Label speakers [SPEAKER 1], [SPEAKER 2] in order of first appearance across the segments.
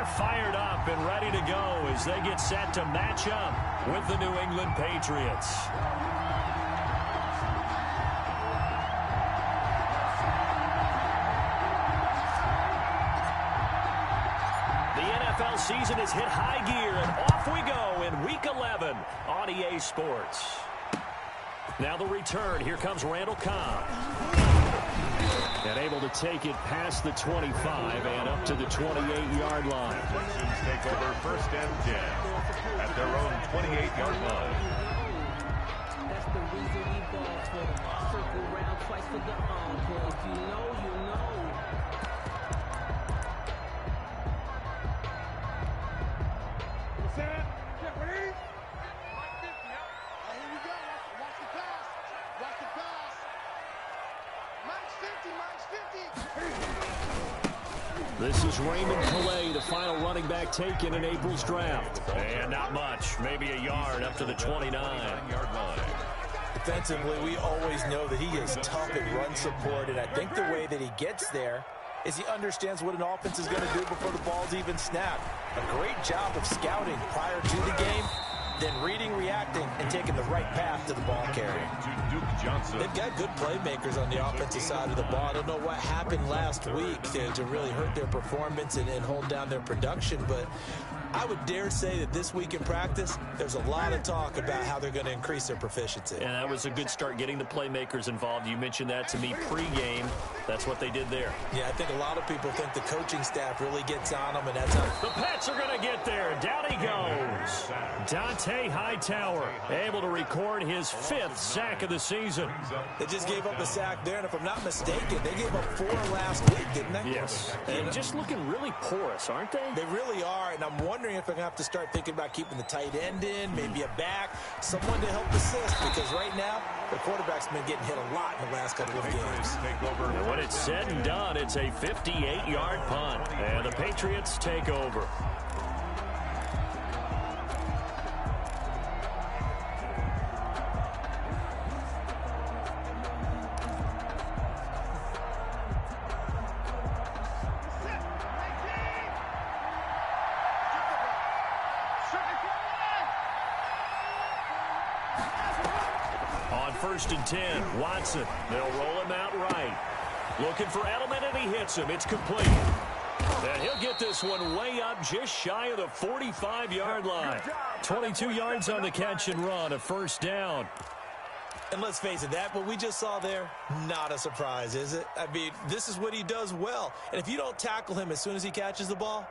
[SPEAKER 1] they're fired up and ready to go as they get set to match up with the New England Patriots. NFL season has hit high gear, and off we go in Week 11 on EA Sports. Now the return. Here comes Randall Cobb. And able to take it past the 25 and up to the 28-yard line.
[SPEAKER 2] Texans take over first and 10 at their own 28-yard line.
[SPEAKER 3] That's the reason we ball for them. Circle round twice for the encore. If you know, you know.
[SPEAKER 1] This is Raymond Calais, the final running back taken in April's draft. And not much, maybe a yard up to the 29-yard line.
[SPEAKER 4] Defensively, we always know that he is tough at run support, and I think the way that he gets there is he understands what an offense is going to do before the ball's even snapped. A great job of scouting prior to the game, then reading, reacting, and taking the right path to the ball carrier. They've got good playmakers on the offensive side of the ball. I don't know what happened last week to really hurt their performance and hold down their production, but I would dare say that this week in practice, there's a lot of talk about how they're going to increase their proficiency.
[SPEAKER 1] And that was a good start, getting the playmakers involved. You mentioned that to me pregame. That's what they did there.
[SPEAKER 4] Yeah, I think a lot of people think the coaching staff really gets on them, and that's how...
[SPEAKER 1] The Pats are going to get there. Down he goes. Dante Hightower able to record his 5th sack of the season.
[SPEAKER 4] They just gave up a sack there, and if I'm not mistaken, they gave up 4 last week, didn't they?
[SPEAKER 1] Yes. And just looking really porous, aren't they?
[SPEAKER 4] They really are, and I'm wondering if they're going to have to start thinking about keeping the tight end in, maybe a back, someone to help assist, because right now, the quarterback's been getting hit a lot in the last couple of games.
[SPEAKER 1] And when it's said and done, it's a 58-yard punt, and the Patriots take over. First and 10, Watson. They'll roll him out right. Looking for Edelman, and he hits him. It's complete. And he'll get this one way up just shy of the 45-yard line. 22 yards on the catch and run, a first down.
[SPEAKER 4] And let's face it, that what we just saw there, not a surprise, is it? I mean, this is what he does well. And if you don't tackle him as soon as he catches the ball,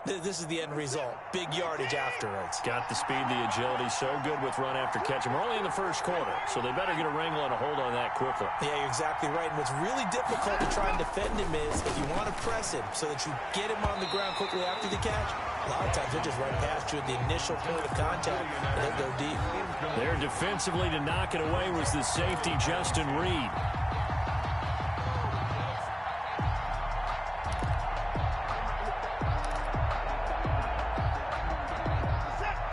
[SPEAKER 4] this is the end result. Big yardage afterwards.
[SPEAKER 1] Got the speed, the agility, so good with run after catch. And we're only in the first quarter, so they better get a wrangle and a hold on that quickly.
[SPEAKER 4] Yeah, you're exactly right. And what's really difficult to try and defend him is if you want to press him so that you get him on the ground quickly after the catch, a lot of times they'll just run past you at the initial point of contact and they'll go deep.
[SPEAKER 1] There defensively to knock it away was the safety, Justin Reed.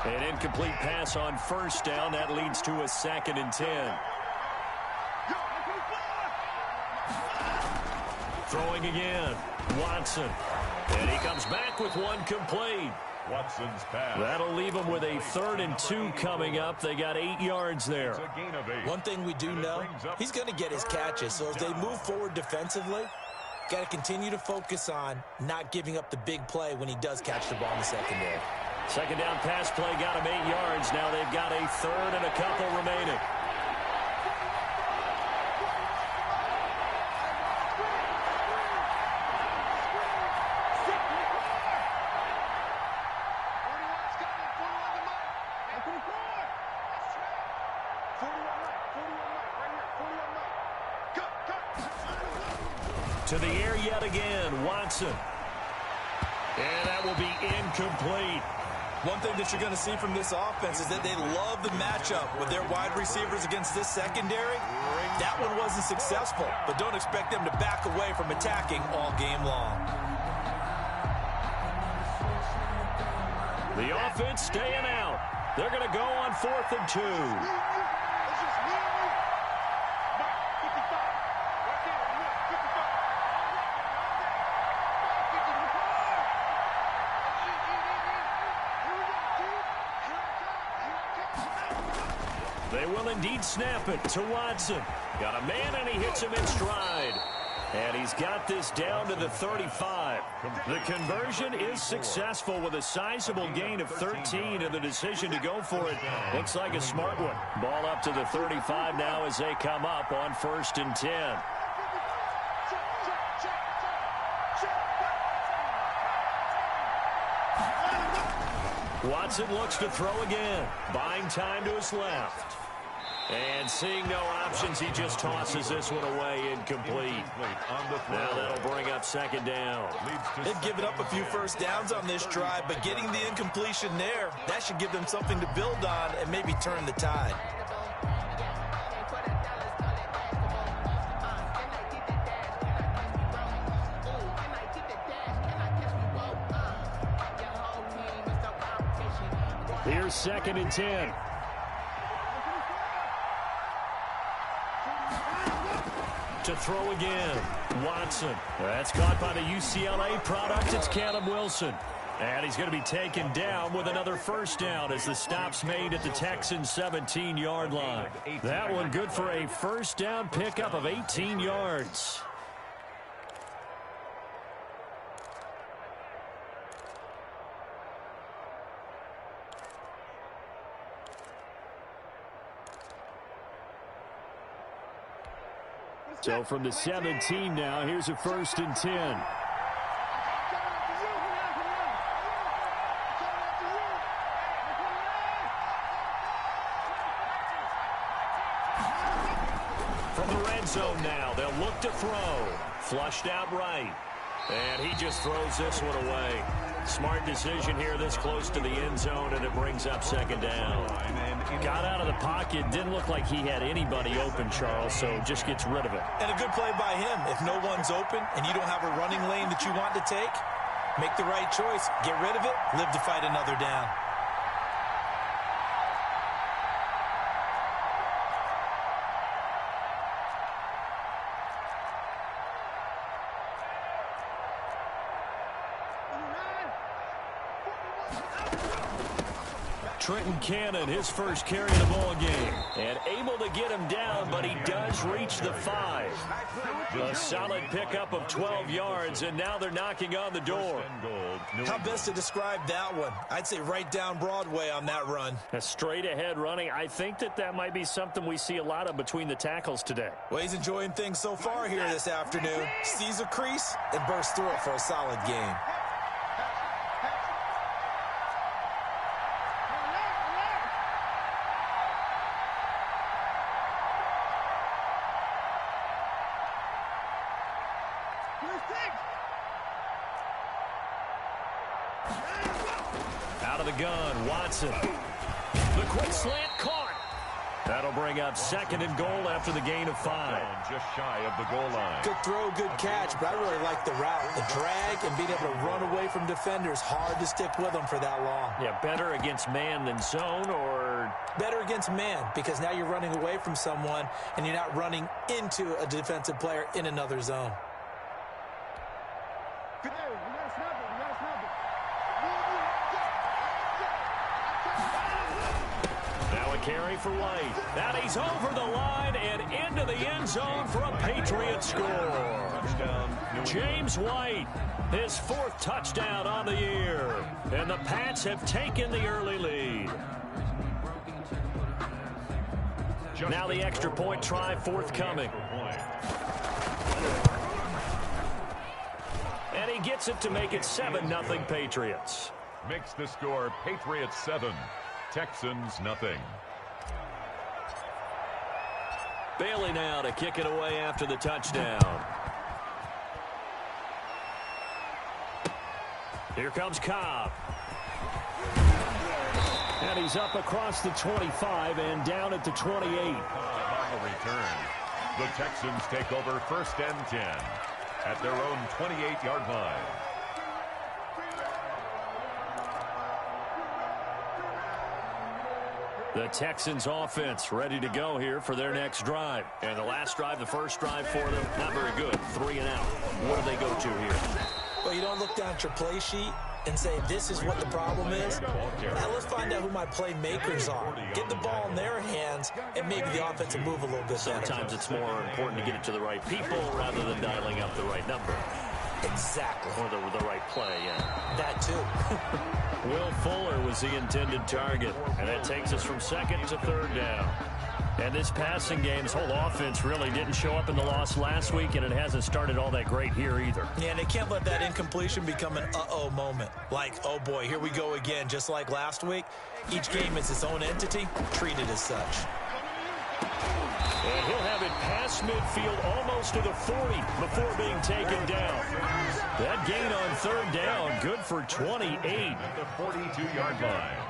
[SPEAKER 1] An incomplete pass on first down. That leads to a 2nd and 10. Throwing again. Watson. And he comes back with one complete.
[SPEAKER 2] Watson's pass.
[SPEAKER 1] That'll leave them with a 3rd and 2 coming up. They got 8 yards there.
[SPEAKER 4] One thing we do know, he's going to get his catches. So as they move forward defensively, got to continue to focus on not giving up the big play when he does catch the ball in the secondary.
[SPEAKER 1] 2nd down pass play got him 8 yards. Now they've got a 3rd and a couple remaining. To the air yet again, Watson. And that will be incomplete.
[SPEAKER 4] One thing that you're going to see from this offense is that they love the matchup with their wide receivers against this secondary. That one wasn't successful, but don't expect them to back away from attacking all game long.
[SPEAKER 1] The offense staying out. They're going to go on 4th and 2. They will indeed snap it to Watson. Got a man, and he hits him in stride. And he's got this down to the 35. The conversion is successful with a sizable gain of 13, and the decision to go for it looks like a smart one. Ball up to the 35 now as they come up on 1st and 10. Watson looks to throw again, buying time to his left. And seeing no options, he just tosses this one away incomplete. Now that'll bring up 2nd down.
[SPEAKER 4] They've given up a few first downs on this drive, but getting the incompletion there, that should give them something to build on and maybe turn the tide.
[SPEAKER 1] Here's 2nd and 10. To throw again, Watson. That's caught by the UCLA product. It's Caleb Wilson. And he's going to be taken down with another first down as the stop's made at the Texans' 17-yard line. That one good for a first down pickup of 18 yards. So from the 17 now, here's a 1st and 10. From the red zone now, they'll look to throw. Flushed out right. And he just throws this one away. Smart decision here this close to the end zone, and it brings up 2nd down. Got out of the pocket. Didn't look like he had anybody open, Charles, so just gets rid of it.
[SPEAKER 4] And a good play by him. If no one's open and you don't have a running lane that you want to take, make the right choice. Get rid of it. Live to fight another down.
[SPEAKER 1] Trenton Cannon, his first carry of the ball game. And able to get him down, but he does reach the 5. A solid pickup of 12 yards, and now they're knocking on the door.
[SPEAKER 4] How best to describe that one? I'd say right down Broadway on that run.
[SPEAKER 1] A straight-ahead running. I think that might be something we see a lot of between the tackles today.
[SPEAKER 4] Well, he's enjoying things so far here this afternoon. Sees a crease and bursts through it for a solid gain.
[SPEAKER 1] Out of the gun, Watson. The quick slant caught. That'll bring up 2nd and goal after the gain of 5.
[SPEAKER 2] Just shy of the goal line.
[SPEAKER 4] Good throw, good catch, but I really like the route. The drag and being able to run away from defenders. Hard to stick with them for that long.
[SPEAKER 1] Yeah, better against man than zone, or?
[SPEAKER 4] Better against man, because now you're running away from someone and you're not running into a defensive player in another zone.
[SPEAKER 1] Carry for White. That he's over the line and into the end zone for a Patriot score. James White, his 4th touchdown on the year. And the Pats have taken the early lead. Now the extra point try forthcoming. And he gets it to make it 7-0 Patriots.
[SPEAKER 2] Makes the score Patriots 7, Texans nothing.
[SPEAKER 1] Bailey now to kick it away after the touchdown. Here comes Cobb. And he's up across the 25 and down at the 28.
[SPEAKER 2] On the return, the Texans take over 1st and 10 at their own 28-yard line.
[SPEAKER 1] The Texans offense ready to go here for their next drive. And the last drive, the first drive for them, not very good. 3 and out. What do they go to here?
[SPEAKER 4] Well, you don't look down at your play sheet and say, this is what the problem is? Now let's find out who my playmakers are. Get the ball in their hands, and maybe the offense will move a little bit better.
[SPEAKER 1] Sometimes it's more important to get it to the right people rather than dialing up the right number.
[SPEAKER 4] Exactly.
[SPEAKER 1] Or the right play, yeah.
[SPEAKER 4] That too.
[SPEAKER 1] Will Fuller was the intended target, and that takes us from second to third down. And this passing game's whole offense really didn't show up in the loss last week, and it hasn't started all that great here either.
[SPEAKER 4] Yeah, and they can't let that incompletion become an uh-oh moment. Like, oh boy, here we go again, just like last week. Each game is its own entity, treated as such.
[SPEAKER 1] And he'll have it past midfield almost to the 40 before being taken down. That gain on third down, good for 28.
[SPEAKER 2] At the 42-yard line.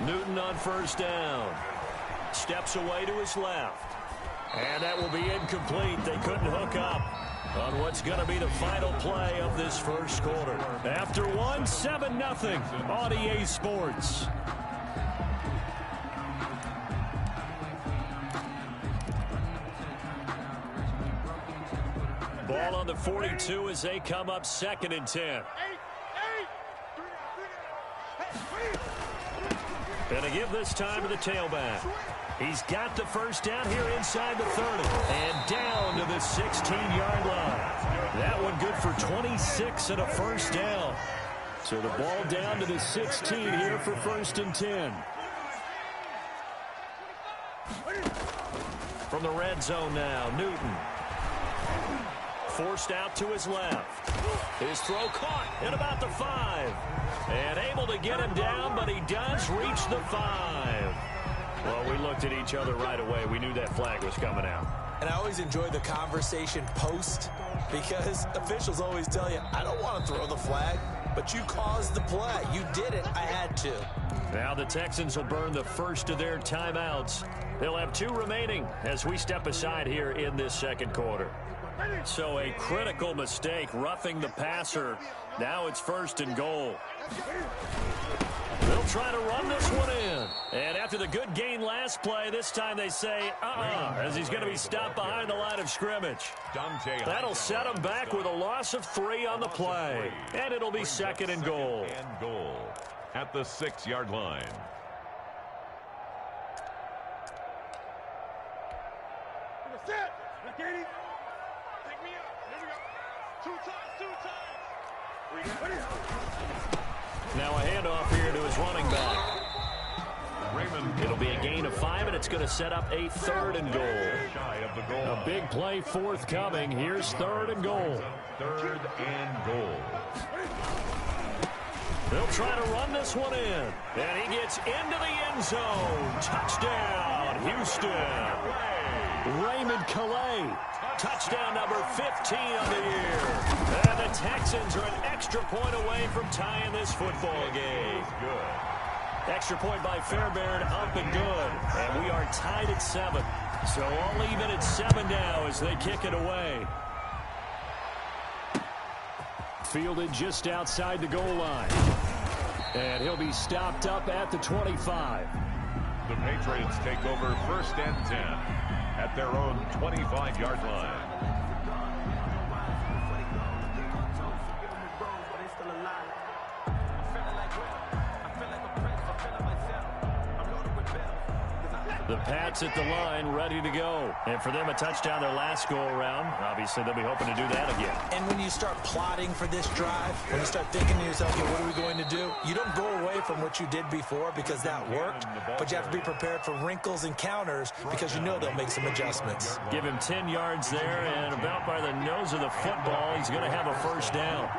[SPEAKER 1] Newton on first down. Steps away to his left. And that will be incomplete. They couldn't hook up on what's going to be the final play of this first quarter. After one, 7-0 on EA Sports. Ball on the 42 as they come up 2nd and 10. Gonna give this time to the tailback. He's got the first down here inside the 30. And down to the 16-yard line. That one good for 26 and a first down. So the ball down to the 16 here for 1st and 10. From the red zone now, Newton. Forced out to his left. His throw caught at about the 5. And able to get him down, but he does reach the 5. Well, we looked at each other right away. We knew that flag was coming out.
[SPEAKER 4] And I always enjoy the conversation post because officials always tell you, I don't want to throw the flag, but you caused the play. You did it. I had to.
[SPEAKER 1] Now the Texans will burn the first of their timeouts. They'll have 2 remaining as we step aside here in this second quarter. So a critical mistake, roughing the passer. Now it's 1st and goal. They'll try to run this one in. And after the good gain last play, this time they say, as he's going to be stopped behind the line of scrimmage. That'll set him back with a loss of 3 on the play. And it'll be 2nd and goal.
[SPEAKER 2] At the 6-yard line.
[SPEAKER 1] Now a handoff here to his running back. It'll be a gain of 5, and it's going to set up a 3rd and goal. A big play forthcoming. Here's 3rd and goal.
[SPEAKER 2] 3rd and goal.
[SPEAKER 1] They'll try to run this one in. And he gets into the end zone. Touchdown, Houston. Raymond Calais. Touchdown number 15 on the year. And the Texans are an extra point away from tying this football game. Extra point by Fairbairn, up and good. And we are tied at 7. So all even at 7 now as they kick it away. Fielded just outside the goal line. And he'll be stopped up at the 25.
[SPEAKER 2] The Patriots take over 1st and 10 at their own 25-yard line.
[SPEAKER 1] The Pats at the line, ready to go. And for them, a touchdown their last go-around. Obviously, they'll be hoping to do that again.
[SPEAKER 4] And when you start plotting for this drive, when you start thinking to yourself, okay, what are we going to do? You don't go away from what you did before because that worked, but you have to be prepared for wrinkles and counters because you know they'll make some adjustments.
[SPEAKER 1] Give him 10 yards there, and about by the nose of the football, he's going to have a first down.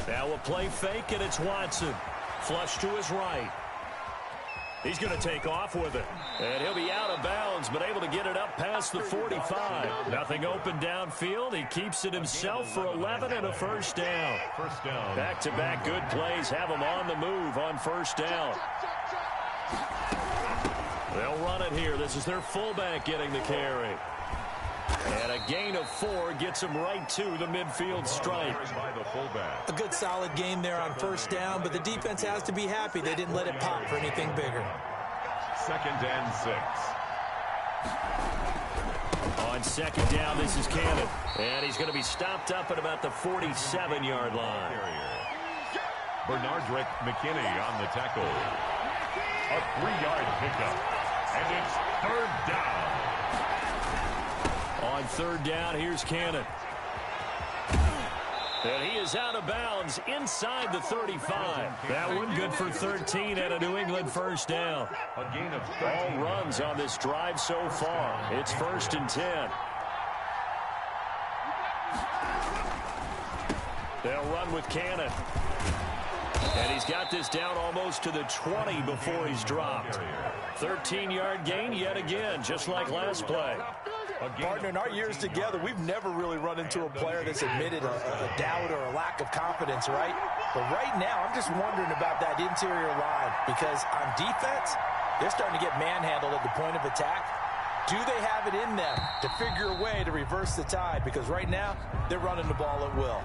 [SPEAKER 1] Now a play fake, and it's Watson. Flush to his right. He's going to take off with it. And he'll be out of bounds, but able to get it up past the 45. Nothing open downfield. He keeps it himself for 11 and a first down. Back-to-back good plays have him on the move on first down. They'll run it here. This is their fullback getting the carry. And a gain of 4 gets him right to the midfield stripe.
[SPEAKER 4] A good solid game there on first down, but the defense has to be happy they didn't let it pop for anything bigger.
[SPEAKER 2] 2nd and 6.
[SPEAKER 1] On second down, this is Cannon. And he's going to be stopped up at about the 47-yard line.
[SPEAKER 2] Bernardrick McKinney on the tackle. A 3-yard pickup. And it's 3rd down.
[SPEAKER 1] On 3rd down, here's Cannon. And he is out of bounds inside the 35. That one good for 13 and a New England first down.
[SPEAKER 2] A gain of
[SPEAKER 1] all runs on this drive so far. It's 1st and 10. They'll run with Cannon. And he's got this down almost to the 20 before he's dropped. 13-yard gain yet again, just like last play.
[SPEAKER 4] Partner, in our years together, we've never really run into a player that's admitted a doubt or a lack of confidence, right? But right now, I'm just wondering about that interior line because on defense, they're starting to get manhandled at the point of attack. Do they have it in them to figure a way to reverse the tide? Because right now, they're running the ball at will.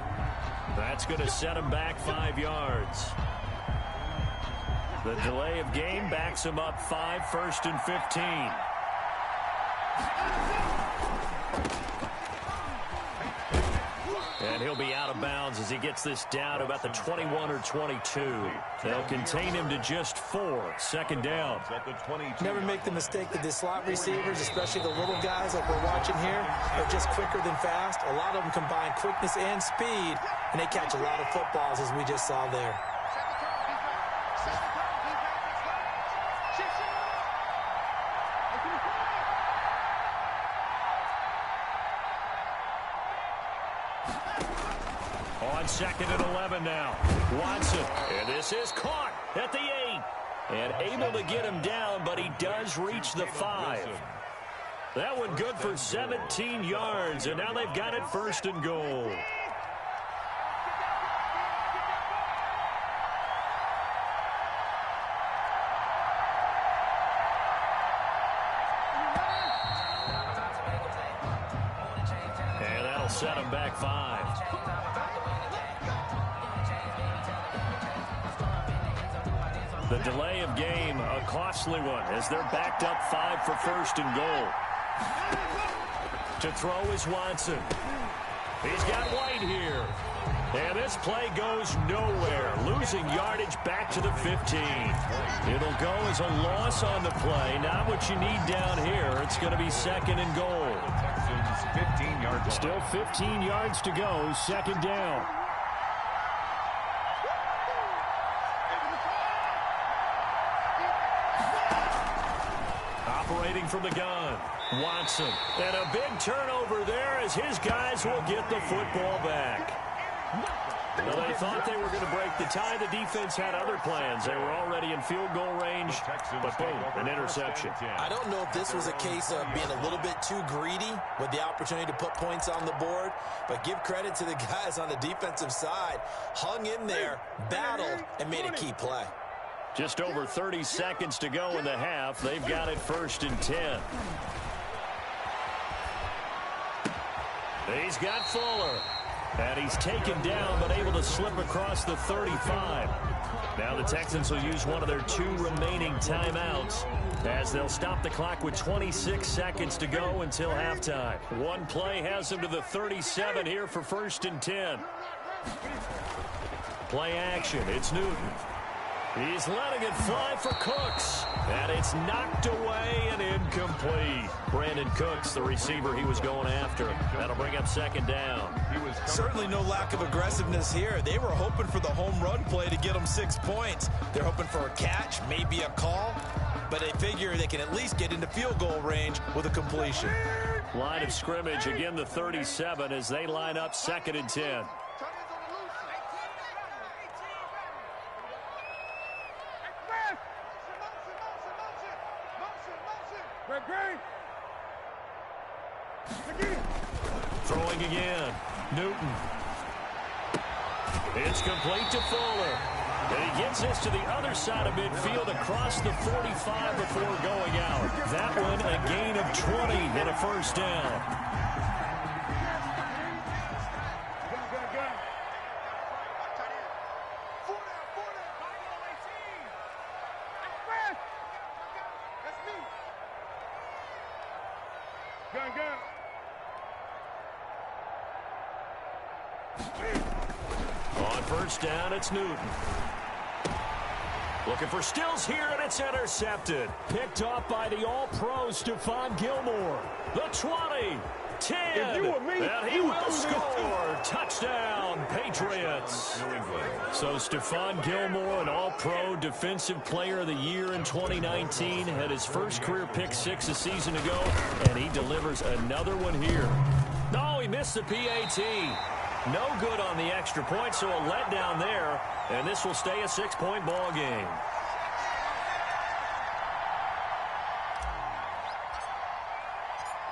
[SPEAKER 1] That's going to set him back 5 yards. The delay of game backs him up 5, 1st and 15. And he'll be out of bounds as he gets this down to about the 21 or 22. They'll contain him to just 4. 2nd down.
[SPEAKER 4] Never make the mistake that the slot receivers, especially the little guys like we're watching here, are just quicker than fast. A lot of them combine quickness and speed, and they catch a lot of footballs as we just saw there.
[SPEAKER 1] On 2nd and 11 now. Watson. And this is caught at the 8. And able to get him down, but he does reach the 5. That one good for 17 yards. And now they've got it 1st and goal. And that'll set him back 5. The delay of game, a costly one, as they're backed up 5 for 1st and goal. To throw is Watson. He's got White here. And this play goes nowhere. Losing yardage back to the 15. It'll go as a loss on the play. Not what you need down here. It's going to be 2nd and goal.
[SPEAKER 2] Texans 15 yards.
[SPEAKER 1] Still 15 yards to go. 2nd down. Operating from the gun, Watson. And a big turnover there as his guys will get the football back. Well, they thought they were going to break the tie. The defense had other plans. They were already in field goal range, but boom, an interception.
[SPEAKER 4] I don't know if this was a case of being a little bit too greedy with the opportunity to put points on the board, but give credit to the guys on the defensive side. Hung in there, battled, and made a key play.
[SPEAKER 1] Just over 30 seconds to go in the half. They've got it 1st and 10. He's got Fuller. And he's taken down, but able to slip across the 35. Now the Texans will use one of their 2 remaining timeouts as they'll stop the clock with 26 seconds to go until halftime. One play has them to the 37 here for 1st and 10. Play action. It's Newton. He's letting it fly for Cooks. And it's knocked away and incomplete. Brandon Cooks, the receiver he was going after. That'll bring up 2nd down.
[SPEAKER 4] Certainly no lack of aggressiveness here. They were hoping for the home run play to get them 6 points. They're hoping for a catch, maybe a call. But they figure they can at least get into field goal range with a completion.
[SPEAKER 1] Line of scrimmage, again the 37 as they line up 2nd and 10. throwing again. Newton. It's complete to Fuller. And he gets this to the other side of midfield across the 45 before going out. That one a gain of 20 and a first down. On first down, it's Newton. Looking for Stills here, and it's intercepted. Picked off by the all-pro Stephon Gilmore. The 20, 10, and he will score. Touchdown, Patriots. So Stephon Gilmore, an all-pro defensive player of the year in 2019, had his first career pick six a season ago, and he delivers another one here. No, he missed the PAT. No good on the extra point, so a letdown there, and this will stay a 6-point ball game.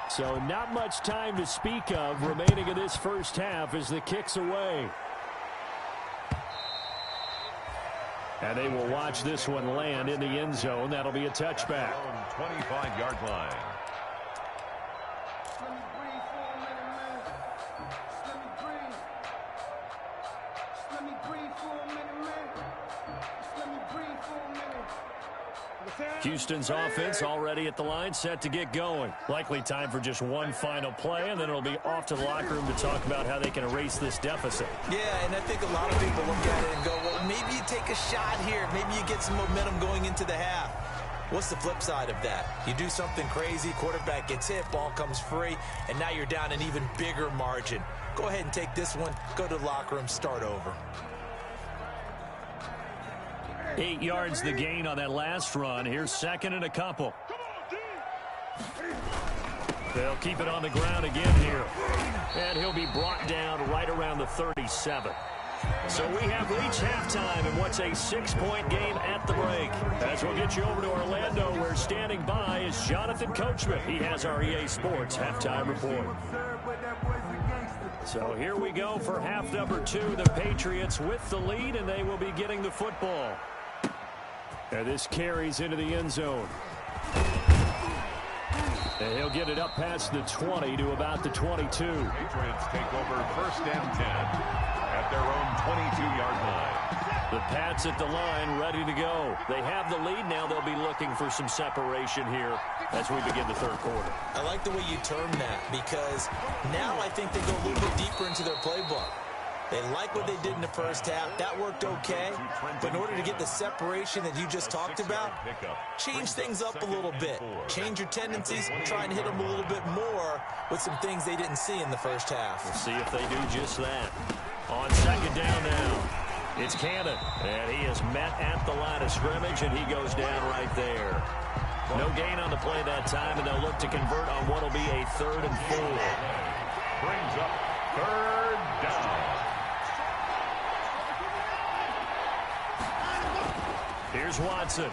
[SPEAKER 1] So not much time to speak of remaining in this first half as the kick's away. And they will watch this one land in the end zone. That'll be a touchback.
[SPEAKER 2] 25-yard line.
[SPEAKER 1] Houston's offense already at the line, set to get going. Likely time for just one final play, and then it'll be off to the locker room to talk about how they can erase this deficit.
[SPEAKER 4] Yeah, and I think a lot of people look at it and go, well, maybe you take a shot here. Maybe you get some momentum going into the half. What's the flip side of that? You do something crazy, quarterback gets hit, ball comes free, and now you're down an even bigger margin. Go ahead and take this one, go to the locker room, start over.
[SPEAKER 1] 8 yards the gain on that last run. Here's second and a couple. They'll keep it on the ground again here. And he'll be brought down right around the 37. So we have reached halftime in what's a 6-point game at the break. As we'll get you over to Orlando, where standing by is Jonathan Coachman. He has our EA Sports halftime report. So here we go for half number 2. The Patriots with the lead, and they will be getting the football. And this carries into the end zone. And he'll get it up past the 20 to about the 22.
[SPEAKER 2] Patriots take over first and 10 at their own 22-yard line.
[SPEAKER 1] The Pats at the line, ready to go. They have the lead now. They'll be looking for some separation here as we begin the third quarter.
[SPEAKER 4] I like the way you term that, because now I think they go a little bit deeper into their playbook. They like what they did in the first half. That worked okay. But in order to get the separation that you just talked about, change things up a little bit. Change your tendencies, try and hit them a little bit more with some things they didn't see in the first half.
[SPEAKER 1] We'll see if they do just that. On second down now, it's Cannon. And he is met at the line of scrimmage, and he goes down right there. No gain on the play that time, and they'll look to convert on what will be a 3rd and 4.
[SPEAKER 2] Brings up 3rd down.
[SPEAKER 1] Here's Watson.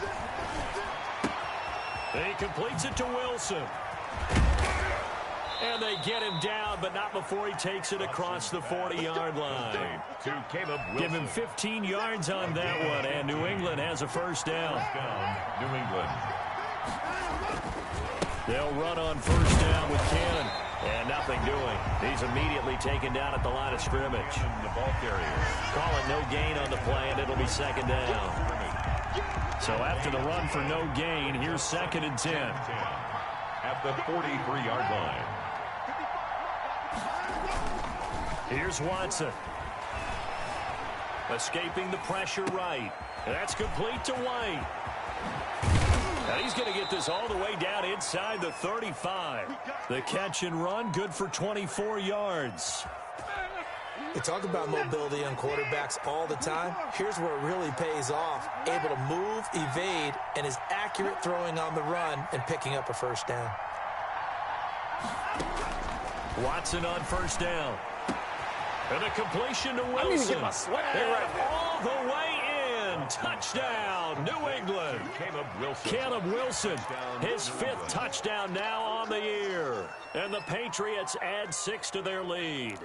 [SPEAKER 1] He completes it to Wilson. And they get him down, but not before he takes it across the 40-yard line.
[SPEAKER 2] To Caleb Wilson.
[SPEAKER 1] Give him 15 yards on that one, and New England has a first down.
[SPEAKER 2] New England.
[SPEAKER 1] They'll run on first down with Cannon. And nothing doing. He's immediately taken down at the line of scrimmage.
[SPEAKER 2] The ball carrier.
[SPEAKER 1] Call it no gain on the play, and it'll be second down. So after the run for no gain, here's second and 10.
[SPEAKER 2] At the 43-yard line.
[SPEAKER 1] Here's Watson. Escaping the pressure right. And that's complete to White. And he's going to get this all the way down inside the 35. The catch and run, good for 24 yards.
[SPEAKER 4] We talk about mobility on quarterbacks all the time. Here's where it really pays off. Able to move, evade, and is accurate throwing on the run and picking up a first down.
[SPEAKER 1] Watson on first down. And a completion to Wilson. All the way in. again. Touchdown, New England. Caleb Wilson, his 5th touchdown now on the year. And the Patriots add 6 to their lead.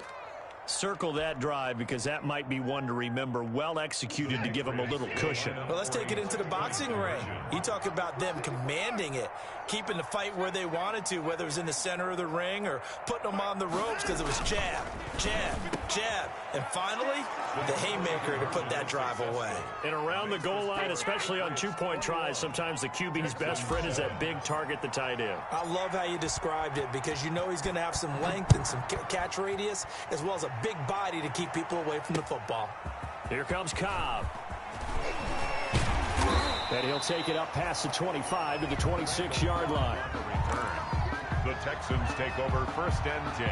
[SPEAKER 1] Circle that drive because that might be one to remember. Well executed to give them a little cushion.
[SPEAKER 4] Well, let's take it into the boxing ring. You talk about them commanding it, keeping the fight where they wanted to, whether it was in the center of the ring or putting them on the ropes because it was jab, jab, jab. And finally, the haymaker to put that drive away.
[SPEAKER 1] And around the goal line, especially on 2-point tries, sometimes the QB's best friend is that big target, the tight end.
[SPEAKER 4] I love how you described it because you know he's going to have some length and some catch radius as well as a big body to keep people away from the football.
[SPEAKER 1] Here comes Cobb. And he'll take it up past the 25 to the 26-yard line.
[SPEAKER 2] The Texans take over 1st and 10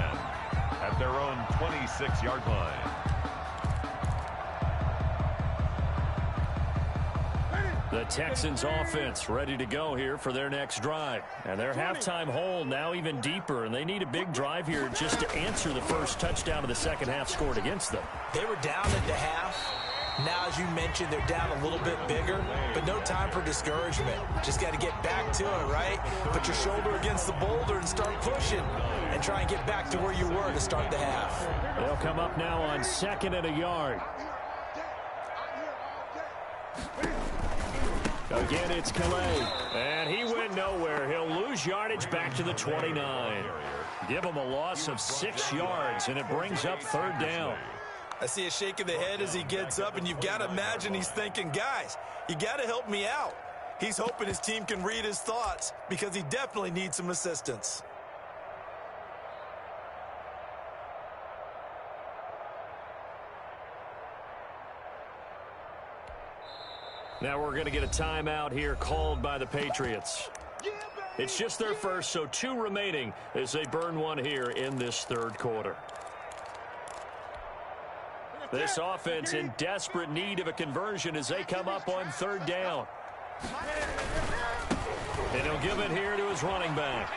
[SPEAKER 2] at their own 26-yard line.
[SPEAKER 1] The Texans offense ready to go here for their next drive. And their halftime hole now even deeper, and they need a big drive here just to answer the first touchdown of the second half scored against them.
[SPEAKER 4] They were down at the half. Now, as you mentioned, they're down a little bit bigger, but no time for discouragement. Just got to get back to it, right? Put your shoulder against the boulder and start pushing and try and get back to where you were to start the half.
[SPEAKER 1] They'll come up now on 2nd and a yard. Again, it's Calais, and he went nowhere. He'll lose yardage back to the 29. Give him a loss of 6 yards, and it brings up 3rd down.
[SPEAKER 4] I see a shake of the head as he gets up, and you've got to imagine he's thinking, guys, you got to help me out. He's hoping his team can read his thoughts because he definitely needs some assistance.
[SPEAKER 1] Now we're going to get a timeout here called by the Patriots. It's just their first, so 2 remaining as they burn one here in this 3rd quarter. This offense in desperate need of a conversion as they come up on 3rd down. And he'll give it here to his running back.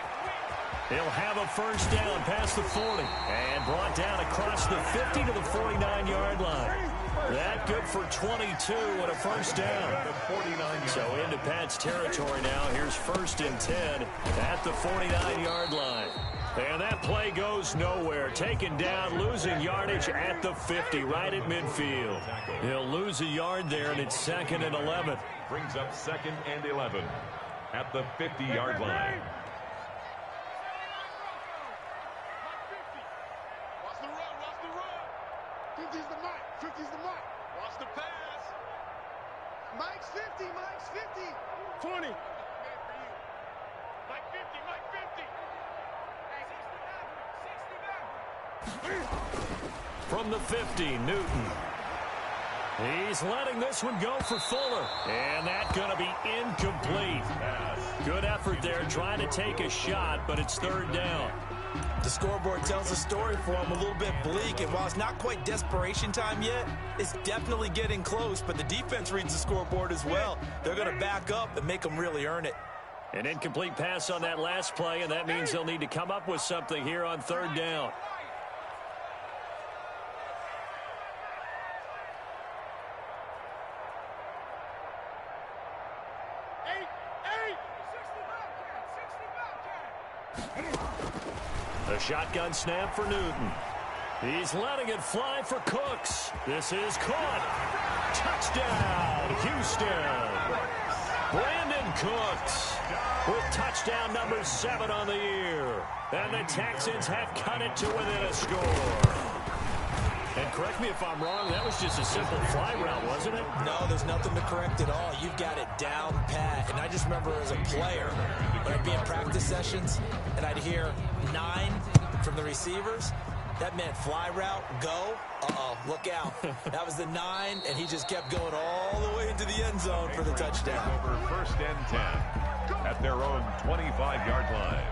[SPEAKER 1] He'll have a 1st down past the 40 and brought down across the 50 to the 49-yard line. That good for 22 and a 1st down. So into Pat's territory now. Here's 1st and 10 at the 49-yard line. And that play goes nowhere. Taken down, losing yardage at the 50, right at midfield. He'll lose a yard there, and it's 2nd and 11.
[SPEAKER 2] Brings up 2nd and 11 at the 50-yard line.
[SPEAKER 5] Watch the run. 50's the mark. 50's the mark. Watch the pass. Mike's 50. Mike's 50. 20. Mike 50. Mike 50.
[SPEAKER 1] From the 50, Newton. He's letting this one go for Fuller. And that's going to be incomplete. Good effort there trying to take a shot, but it's 3rd down.
[SPEAKER 4] The scoreboard tells a story for him, a little bit bleak, and while it's not quite desperation time yet, it's definitely getting close, but the defense reads the scoreboard as well. They're going to back up and make them really earn it.
[SPEAKER 1] An incomplete pass on that last play, and that means they'll need to come up with something here on 3rd down. A shotgun snap for Newton. He's letting it fly for Cooks. This is caught. Touchdown, Houston. Brandon Cooks with touchdown number 7 on the year. And the Texans have cut it to within a score. And correct me if I'm wrong, that was just a simple fly route, wasn't it?
[SPEAKER 4] No, there's nothing to correct at all. You've got it down pat. And I just remember as a player, when I'd be in practice sessions, and I'd hear 9 from the receivers, that meant fly route, go, look out. That was the 9, and he just kept going all the way into the end zone for the touchdown.
[SPEAKER 2] Over 1st and 10 at their own 25-yard line.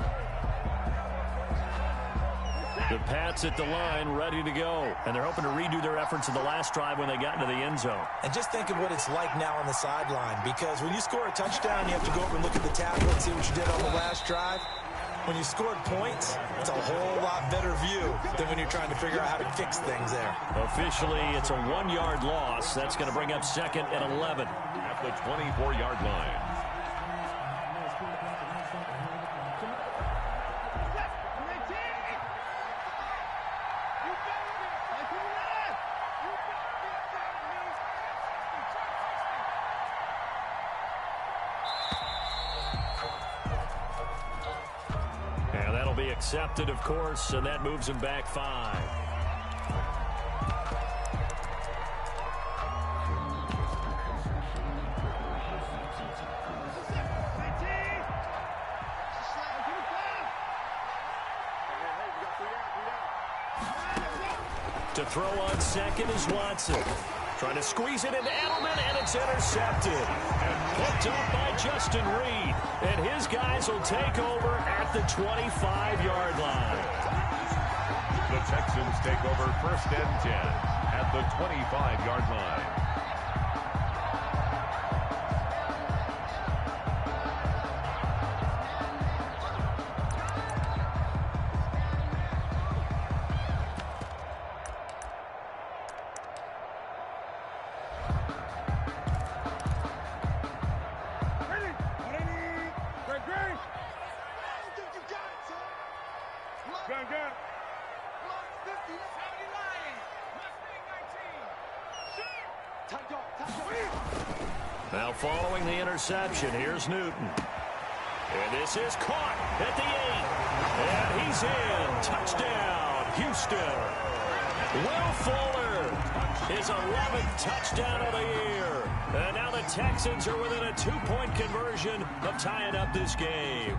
[SPEAKER 1] The Pats at the line, ready to go. And they're hoping to redo their efforts in the last drive when they got into the end zone.
[SPEAKER 4] And just think of what it's like now on the sideline, because when you score a touchdown, you have to go over and look at the tablet, see what you did on the last drive. When you scored points, it's a whole lot better view than when you're trying to figure out how to fix things there.
[SPEAKER 1] Officially, it's a 1-yard loss. That's going to bring up second and 11.
[SPEAKER 2] At the 24-yard line.
[SPEAKER 1] Accepted, of course, and that moves him back 5. To throw on second is Watson. Trying to squeeze it into Edelman, and it's intercepted. Picked up by Justin Reed. And his guys will take over at the 25-yard line.
[SPEAKER 2] The Texans take over first and 10 at the 25-yard line.
[SPEAKER 1] Now following the interception, here's Newton. And this is caught at the 8. And he's in. Touchdown, Houston. Will Fuller, his 11th touchdown of the year. And now the Texans are within a 2-point conversion of tying up this game.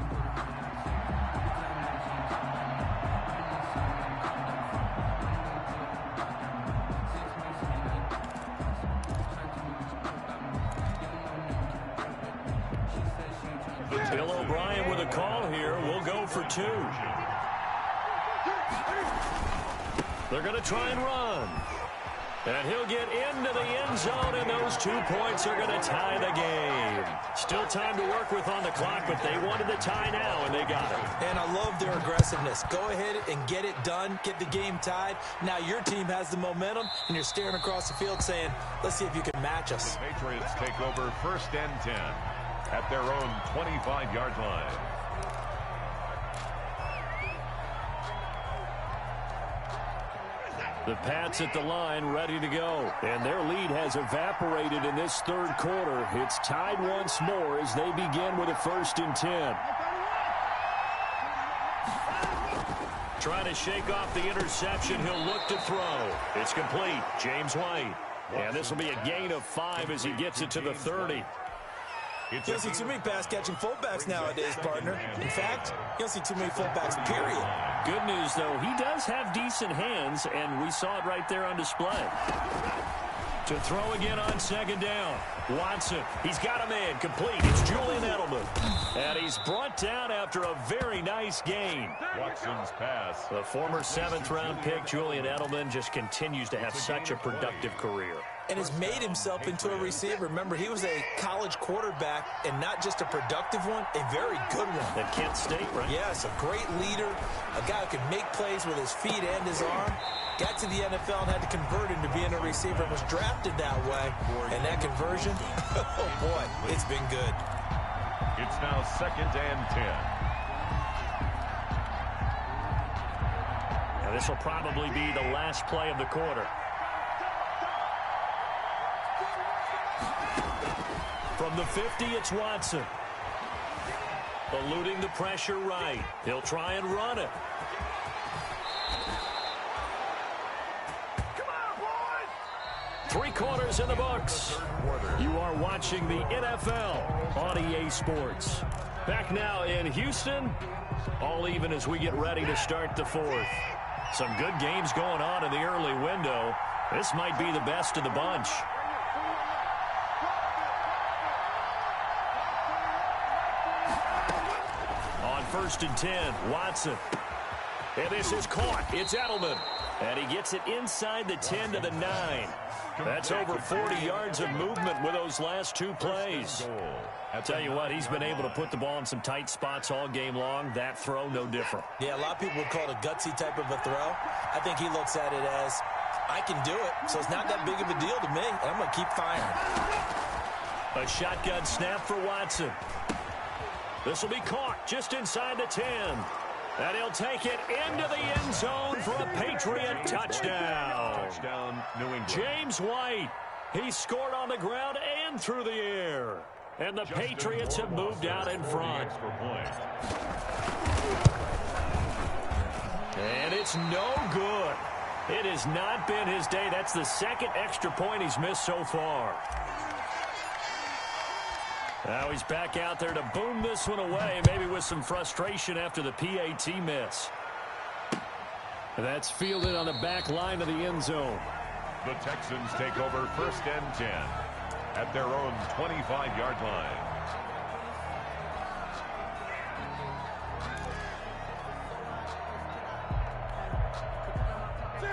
[SPEAKER 1] Bill O'Brien with a call here. We'll go for 2. They're going to try and run. And he'll get into the end zone, and those 2 points are going to tie the game. Still time to work with on the clock, but they wanted the tie now, and they got it.
[SPEAKER 4] And I love their aggressiveness. Go ahead and get it done, get the game tied. Now your team has the momentum, and you're staring across the field saying, let's see if you can match us.
[SPEAKER 2] The Patriots take over first and 10 at their own 25-yard line.
[SPEAKER 1] The Pats at the line, ready to go. And their lead has evaporated in this third quarter. It's tied once more as they begin with a 1st and 10. Trying to shake off the interception. He'll look to throw. It's complete. James White. And this will be a gain of 5 as he gets it to the 30.
[SPEAKER 4] You don't see too many pass-catching fullbacks nowadays, partner. In fact, you don't see too many fullbacks, period.
[SPEAKER 1] Good news, though, he does have decent hands, and we saw it right there on display. To throw again on 2nd down. Watson, he's got a man complete. It's Julian Edelman. And he's brought down after a very nice gain.
[SPEAKER 2] Watson's pass.
[SPEAKER 1] The former 7th-round pick, Julian Edelman, just continues to have such a productive career.
[SPEAKER 4] And has made himself into a receiver. Remember, he was a college quarterback, and not just a productive one, a very good one.
[SPEAKER 1] At Kent State, right?
[SPEAKER 4] Yes, a great leader, a guy who can make plays with his feet and his arm. Got to the NFL and had to convert into being a receiver and was drafted that way. And that conversion, oh boy, it's been good.
[SPEAKER 2] It's now 2nd and 10.
[SPEAKER 1] Now this will probably be the last play of the quarter. From the 50, it's Watson. Eluding the pressure right. He'll try and run it.
[SPEAKER 5] Come on, boys!
[SPEAKER 1] 3 quarters in the books. You are watching the NFL on EA Sports. Back now in Houston. All even as we get ready to start the 4th. Some good games going on in the early window. This might be the best of the bunch. On 1st and 10, Watson. And this is caught. It's Edelman. And he gets it inside the 10 to the 9. That's over 40 yards of movement with those last two plays. I'll tell you what, he's been able to put the ball in some tight spots all game long. That throw, no different.
[SPEAKER 4] Yeah, a lot of people would call it a gutsy type of a throw. I think he looks at it as, I can do it, so it's not that big of a deal to me, and I'm going to keep firing.
[SPEAKER 1] A shotgun snap for Watson. This will be caught just inside the 10. And he'll take it into the end zone for a Patriot touchdown.
[SPEAKER 2] Touchdown, New England.
[SPEAKER 1] James White, he scored on the ground and through the air. And the Patriots have moved out in front. And it's no good. It has not been his day. That's the second extra point he's missed so far. Now he's back out there to boom this one away, maybe with some frustration after the PAT miss. And that's fielded on the back line of the end zone.
[SPEAKER 2] The Texans take over 1st and 10 at their own 25-yard line.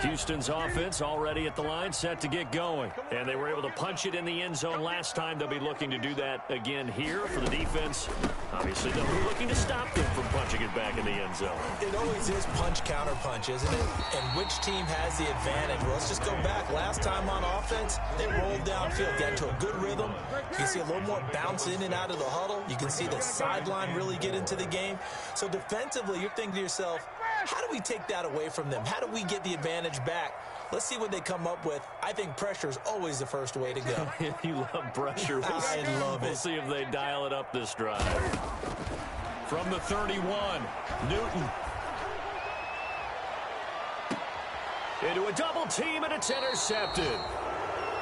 [SPEAKER 1] Houston's offense already at the line, set to get going. And they were able to punch it in the end zone last time. They'll be looking to do that again here for the defense. Obviously, they'll be looking to stop them from punching it back in the end zone.
[SPEAKER 4] It always is punch-counter-punch, isn't it? And which team has the advantage? Well, let's just go back. Last time on offense, they rolled downfield, got into a good rhythm. You can see a little more bounce in and out of the huddle. You can see the sideline really get into the game. So defensively, you're thinking to yourself, how do we take that away from them? How do we get the advantage back? Let's see what they come up with. I think pressure is always the first way to go.
[SPEAKER 1] You love pressure.
[SPEAKER 4] I love it.
[SPEAKER 1] We'll see if they dial it up this drive. From the 31, Newton. Into a double team, and it's intercepted.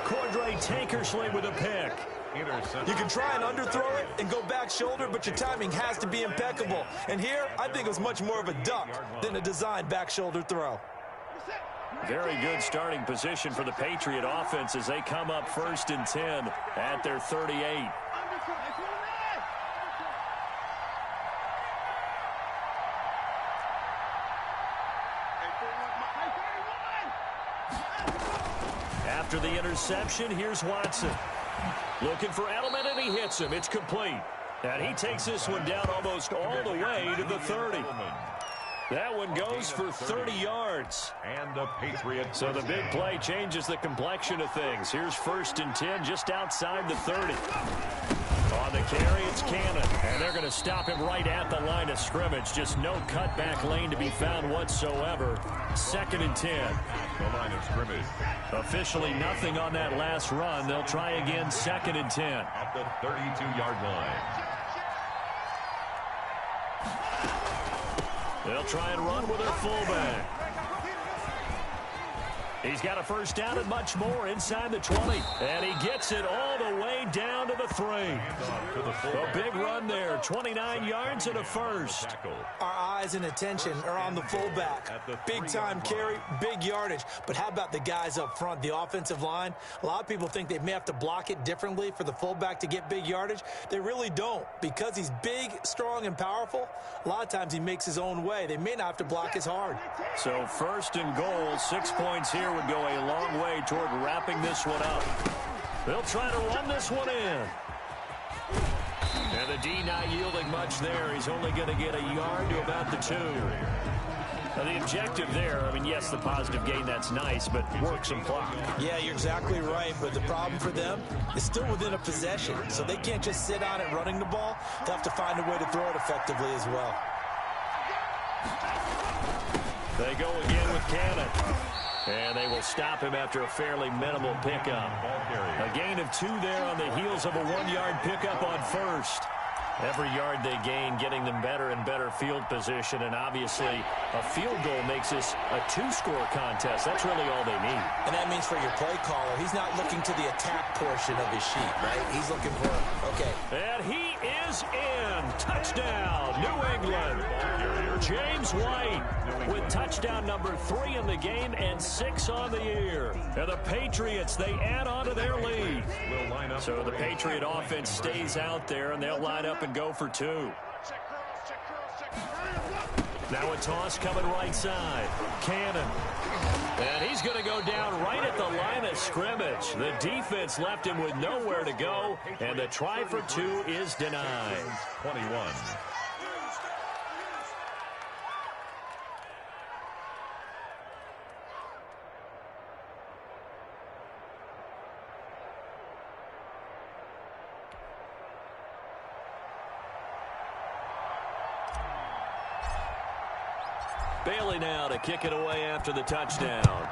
[SPEAKER 1] Cordray Tankersley with a pick.
[SPEAKER 4] You can try and underthrow it and go back shoulder, but your timing has to be impeccable. And here, I think it was much more of a duck than a designed back shoulder throw.
[SPEAKER 1] Very good starting position for the Patriot offense as they come up 1st and 10 at their 38. After the interception, here's Watson. Looking for Edelman, and he hits him. It's complete. And he takes this one down almost all the way to the 30. That one goes for 30 yards.
[SPEAKER 2] And the Patriots.
[SPEAKER 1] So the big play changes the complexion of things. Here's 1st and 10 just outside the 30. On the carry, it's Cannon. And they're going to stop him right at the line of scrimmage. Just no cutback lane to be found whatsoever. 2nd and 10.
[SPEAKER 2] The line of scrimmage.
[SPEAKER 1] Officially nothing on that last run. They'll try again 2nd and 10.
[SPEAKER 2] At the 32-yard line.
[SPEAKER 1] They'll try and run with their fullback. He's got a first down and much more inside the 20. And he gets it all the way down to the 3. A big run there, 29 yards and a first.
[SPEAKER 4] Our eyes and attention are on the fullback. Big time carry, big yardage. But how about the guys up front, the offensive line? A lot of people think they may have to block it differently for the fullback to get big yardage. They really don't. Because he's big, strong, and powerful, a lot of times he makes his own way. They may not have to block as hard.
[SPEAKER 1] So 1st and goal, 6 points here would go a long way toward wrapping this one up. They'll try to run this one in. And the D not yielding much there. He's only going to get a yard to about the 2. Now the objective there, I mean, yes, the positive gain, that's nice, but work some clock.
[SPEAKER 4] Yeah, you're exactly right, but the problem for them is still within a possession, so they can't just sit on it running the ball. They'll have to find a way to throw it effectively as well.
[SPEAKER 1] They go again with Cannon. And they will stop him after a fairly minimal pickup. A gain of 2 there on the heels of a 1-yard pickup on 1st. Every yard they gain, getting them better and better field position. And obviously, a field goal makes this a 2-score contest. That's really all they need.
[SPEAKER 4] And that means for your play caller, he's not looking to the attack portion of his sheet, right? He's looking for, okay.
[SPEAKER 1] And he is in. Touchdown, New England. James White with touchdown number 3 in the game and 6 on the year. And the Patriots, they add on to their lead. So the Patriot offense stays out there, and they'll line up and go for 2. Now a toss coming right side. Cannon. And he's going to go down right at the line of scrimmage. The defense left him with nowhere to go, and the try for two is denied.
[SPEAKER 2] 21.
[SPEAKER 1] Bailey now to kick it away after the touchdown.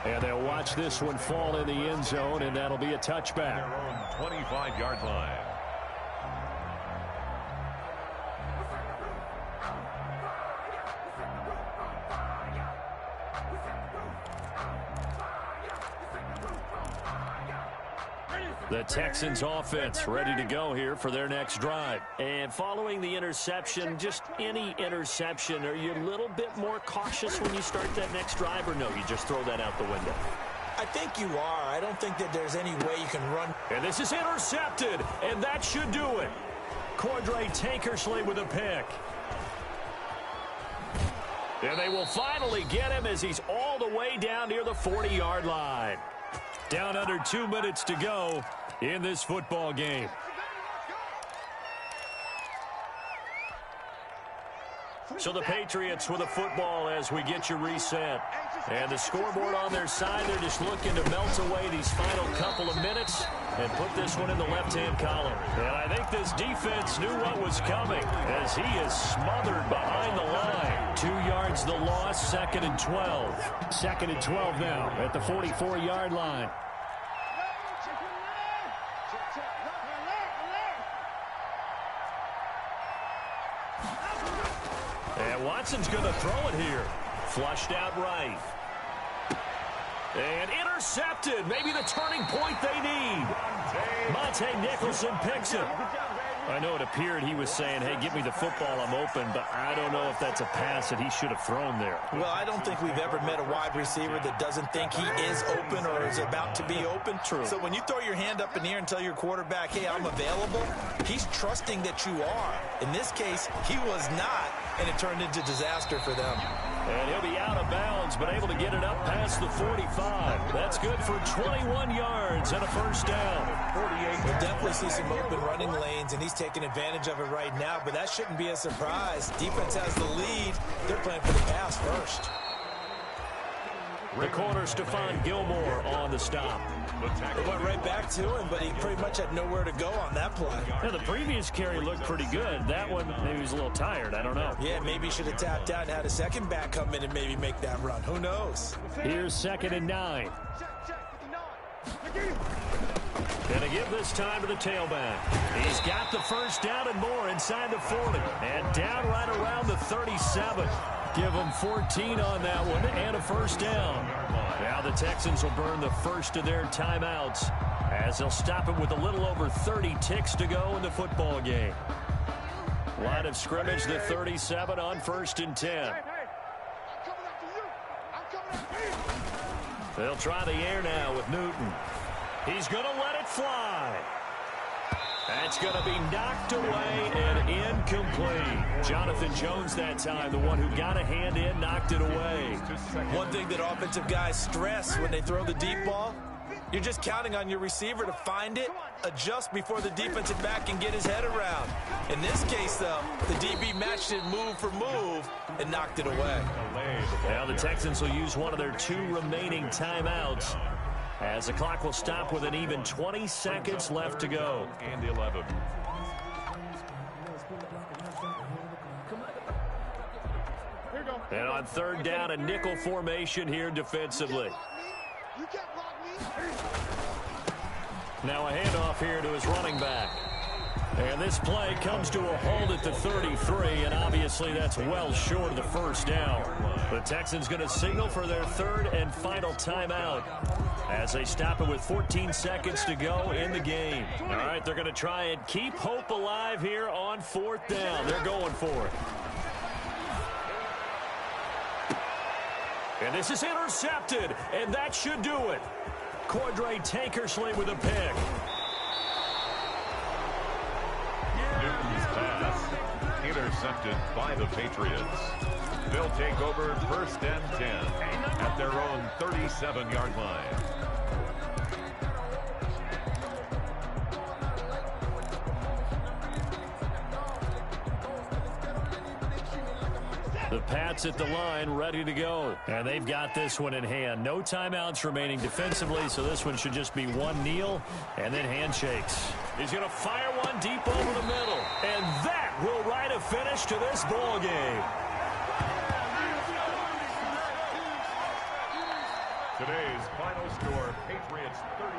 [SPEAKER 1] And they'll watch this one fall in the end zone, and that'll be a touchback.
[SPEAKER 2] Their own 25-yard line.
[SPEAKER 1] The Texans offense ready to go here for their next drive. And following the interception, just any interception, are you a little bit more cautious when you start that next drive, or no, you just throw that out the window?
[SPEAKER 4] I think you are. I don't think that there's any way you can run.
[SPEAKER 1] And this is intercepted, and that should do it. Troykeno24's with a pick. And they will finally get him as he's all the way down near the 40-yard line. Down under 2 minutes to go in this football game. So the Patriots with a football as we get you reset. And the scoreboard on their side, they're just looking to melt away these final couple of minutes and put this one in the left-hand column. And I think this defense knew what was coming as he is smothered behind the line. 2 yards the loss, 2nd and 12. 2nd and 12 now at the 44-yard line. And Watson's going to throw it here. Flushed out right. And intercepted. Maybe the turning point they need. Monte Nicholson picks it. I know it appeared he was saying, hey, give me the football, I'm open, but I don't know if that's a pass that he should have thrown there.
[SPEAKER 4] Well, I don't think we've ever met a wide receiver that doesn't think he is open or is about to be open.
[SPEAKER 1] True.
[SPEAKER 4] So when you throw your hand up in the air and tell your quarterback, hey, I'm available, he's trusting that you are. In this case, he was not, and it turned into disaster for them.
[SPEAKER 1] And he'll be out of bounds, but able to get it up past the 45. That's good for 21 yards and a first down. 48.
[SPEAKER 4] We'll definitely see some open running lanes, and he's taking advantage of it right now, but that shouldn't be a surprise. Defense has the lead. They're playing for the pass first.
[SPEAKER 1] The corner, Stephon Gilmore, on the stop.
[SPEAKER 4] They went right back to him, but he pretty much had nowhere to go on that play.
[SPEAKER 1] Yeah, the previous carry looked pretty good. That one, maybe he was a little tired. I don't know.
[SPEAKER 4] Yeah, maybe he should have tapped out and had a second back come in and maybe make that run. Who knows?
[SPEAKER 1] Here's 2nd and 9. And to give this time to the tailback. He's got the first down and more inside the 40. And down right around the 37. Give them 14 on that one and a first down. Now the Texans will burn the first of their timeouts as they'll stop it with a little over 30 ticks to go in the football game. Line of scrimmage, the 37 on 1st and 10. They'll try the air now with Newton. He's going to let it fly. That's going to be knocked away and incomplete. Jonathan Jones that time, the one who got a hand in, knocked it away.
[SPEAKER 4] One thing that offensive guys stress when they throw the deep ball, you're just counting on your receiver to find it, adjust before the defensive back can get his head around. In this case, though, the DB matched it move for move and knocked it away.
[SPEAKER 1] Now the Texans will use one of their 2 remaining timeouts as the clock will stop with an even 20 seconds left to go.
[SPEAKER 2] And 11.
[SPEAKER 1] And on 3rd down, a nickel formation here defensively. Now a handoff here to his running back. And this play comes to a hold at the 33, and obviously that's well short of the first down. The Texans going to signal for their 3rd and final timeout as they stop it with 14 seconds to go in the game. All right, they're going to try and keep hope alive here on 4th down. They're going for it. And this is intercepted, and that should do it. Troykeno24's with a pick.
[SPEAKER 2] Newton's pass intercepted by the Patriots. They'll take over 1st and 10 at their own 37-yard line.
[SPEAKER 1] The Pats at the line, ready to go. And they've got this one in hand. No timeouts remaining defensively, so this one should just be one kneel and then handshakes. He's going to fire one deep over the middle. And that will write a finish to this ball game.
[SPEAKER 2] Today's final score, Patriots 33.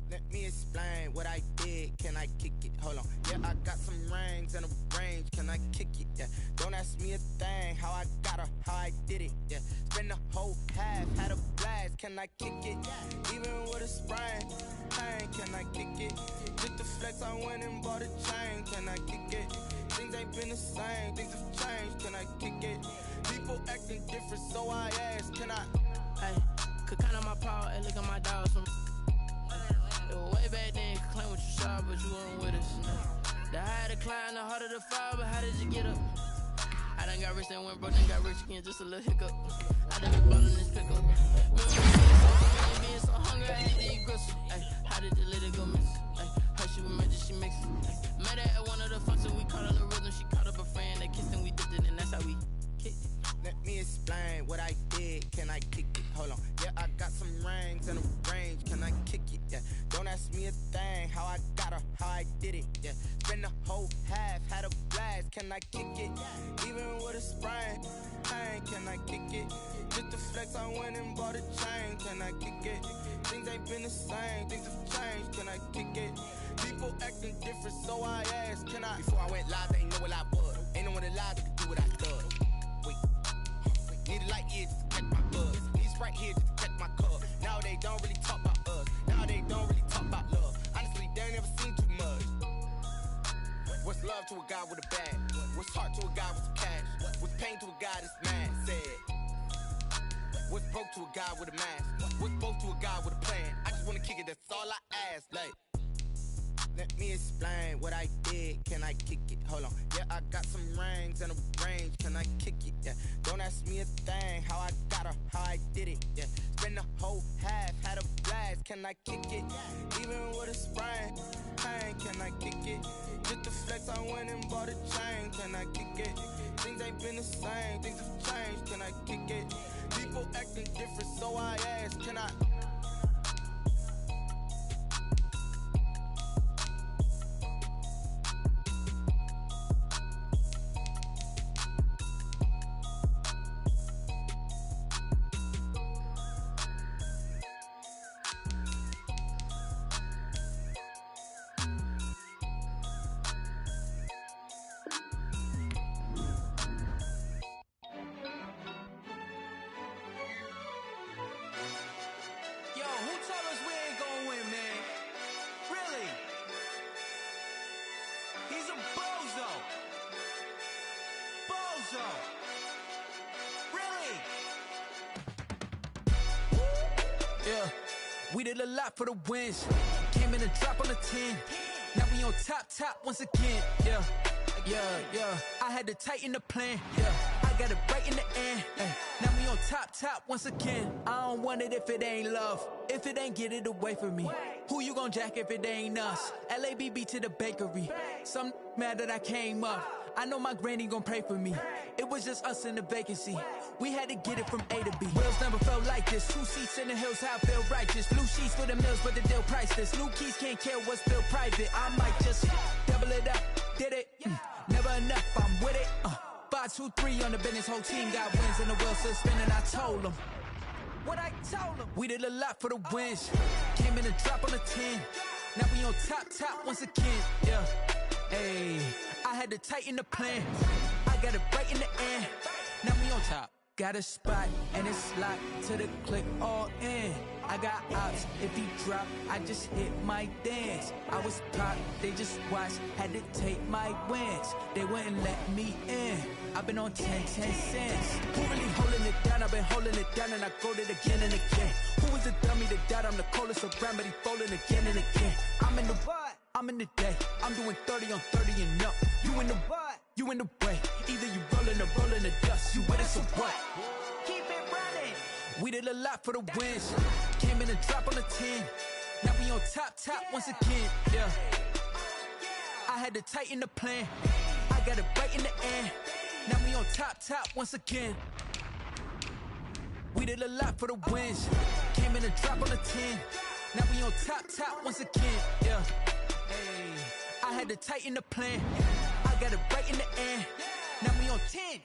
[SPEAKER 6] Let me explain what I did. Can I kick it? Hold on. Yeah, I got some rings and a range. Can I kick it? Yeah. Don't ask me a thing. How I got her, how I did it. Yeah. Spend the whole half, had a blast. Can I kick it? Even with a sprain. Pain, can I kick it? With the flex, I went and bought a chain. Can I kick it? Things ain't been the same. Things have changed. Can I kick it? People acting different, so I ask. Can I?
[SPEAKER 7] Hey, could count on my power and look at my dogs from. Way back then, could claim what you saw, but you weren't with us. The higher the climb, the harder the fall, but how did you get up? I done got rich and went broke, then got rich again, just a little hiccup. I done been ballin' this pickup. Being so hungry, I had to eat gristle. Ay, how did the lady go miss? Ay, how she was magic, she mixed it. Met her at one of the functions, we caught on the rhythm. She caught up a friend, they kissed and we dipped it, and that's how we kicked it.
[SPEAKER 6] Let me explain what I did. Can I kick it? Hold on. Yeah, I got some rings and a range. Can I kick it? Yeah. Don't ask me a thing. How I got her, how I did it. Yeah. Spend the whole half, had a blast. Can I kick it? Even with a sprain. Pain, can I kick it? With the flex, I went and bought a chain. Can I kick it? Things ain't been the same. Things have changed. Can I kick it? People acting different, so I ask. Can I? Before I went live, they ain't know what I was. Ain't no one alive that could do what I love. Wait. Need a light here just to catch my buzz. Need Sprite here just to catch my cup. Now they don't really talk about us. Now they don't really talk about love. Honestly, they ain't never seen too much. What's love to a guy with a bag? What's heart to a guy with some cash? What's pain to a guy that's mad? Said. What's broke to a guy with a mask? What's both to a guy with a plan? I just wanna kick it, that's all I ask. Like, let me explain what I did. Can I kick it? Hold on. Yeah, I got some rings and a range. Can I kick it? Yeah. Don't ask me a thing. How I got her, how I did it. Yeah. Spend the whole half, had a blast. Can I kick it? Even with a sprain. Pain, can I kick it? With the flex, I went and bought a chain. Can I kick it? Things ain't been the same. Things have changed. Can I kick it? People acting different, so I ask. Can I? so. Really?
[SPEAKER 8] Yeah, we did a lot for the wins. Came in a drop on the 10. Now we on top once again. Yeah. I had to tighten the plan. Yeah, I got it right in the end. Ay. Now we on top once again. I don't want it if it ain't love. If it ain't, get it away from me. Who you gon' jack if it ain't us? LABB to the bakery. Some mad that I came up. I know my granny gon' pray for me. It was just us in the vacancy. We had to get it from A to B. Wheels never felt like this. 2 seats in the hills, how I feel righteous. Blue sheets for the mills, but the deal priceless. New keys can't care what's still private. I might just double it up. Did it? Never enough, I'm with it. 5, 2, 3 on the business. Whole team got wins and the wheels still spinning. I told them what I told them. We did a lot for the wins. Came in a drop on the 10. Now we on top once again. Yeah. Hey, I had to tighten the plan. I got it right in the end. Now we on top. Got a spot and it's locked to the click all in. I got ops, if he drop, I just hit my dance. I was pop, they just watched, had to take my wins. They wouldn't let me in. I've been on 10 cents. Who really holding it down? I've been holding it down and I go it again and again. Who is the dummy that doubt I'm the coldest around, but he folding again and again. I'm in the what? I'm in the day. I'm doing 30 on 30 and up. You in the what? You in the way. Either you rolling or rolling the dust. You with us or what? Keep it running. We did a lot for the wins. Came in and drop on the 10. Now we on top once again. Yeah. I had to tighten the plan. I got it right in the end. Now we on top once again. We did a lot for the wins. Came in and drop on the 10. Now we on top once again. Yeah. Hey, I had to tighten the plan. I got it right in the end. Now we on 10.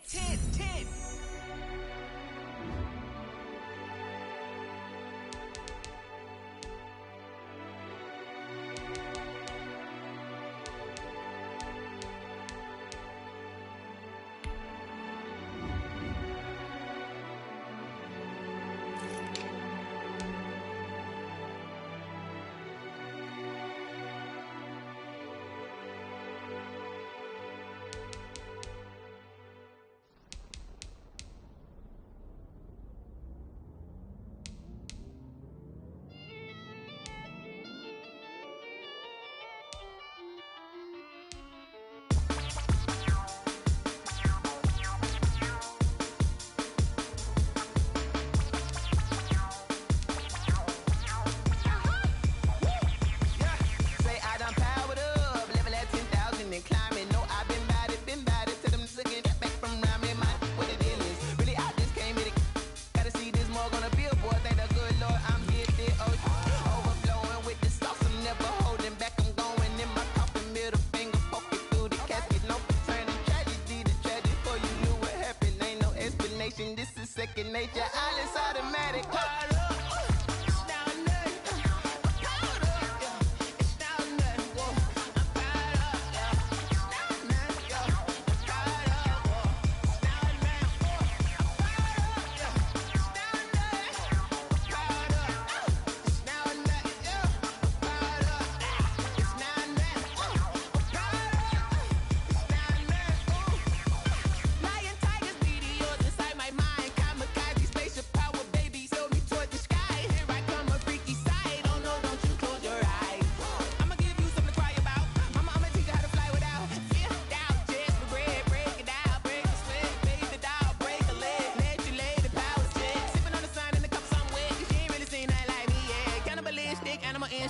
[SPEAKER 6] This is second nature, all is automatic.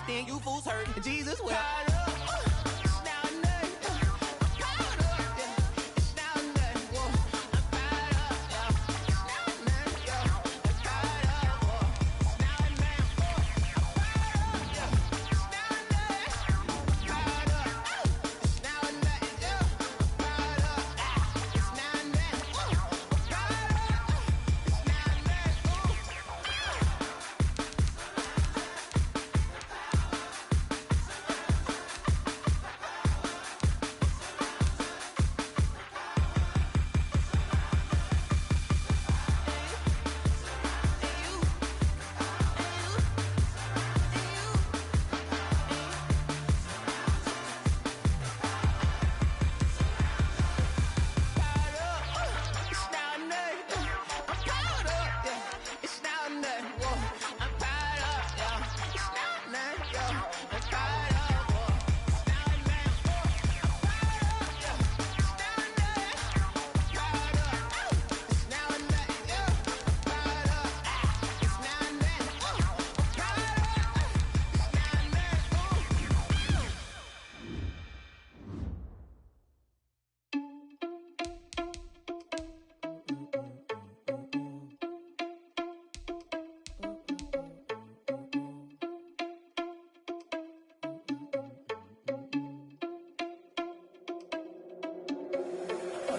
[SPEAKER 6] You fools hurt. Jesus will.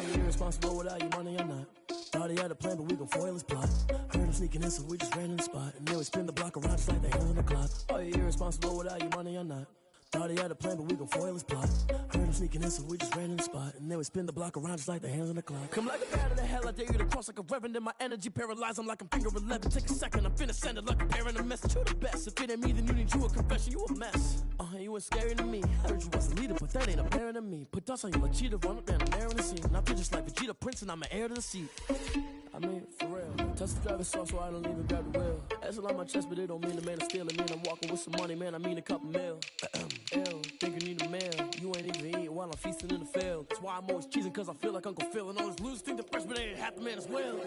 [SPEAKER 9] you irresponsible without your money or not? Thought he had a plan, but we gon' foil his plot. Heard him sneaking in, so we just ran in the spot. And then we spin the block around just like the hands on the clock. Are you irresponsible without your money or not? Thought he had a plan, but we gon' foil his plot. Heard him sneaking in, so we just ran in the spot. And then we spin the block around just like the hands on the clock. Come like a bat of the hell, I dare you to cross like a reverend. In my energy paralyzed, I'm like I'm finger 11. Take a second, I'm finna send it like a parent a message. You the best, if it ain't me, then you need you a confession. You a mess, you ain't scary to me. I heard you was a leader, but that ain't apparent to me. Put dust on you like cheetah, run up down the air in the scene. And I feel just like Vegeta Prince, and I'm an heir to the seat. I mean, for real. Touch the driver's sauce so I don't even grab the wheel. That's on my chest, but it don't mean the man is stealing. Man, I'm walking with some money, man, I mean a couple mil. Ew, think you need a meal. You ain't even eating while I'm feasting in the field. That's why I'm always cheesing, cause I feel like Uncle Phil. And all those losers think the freshman ain't half the man as well.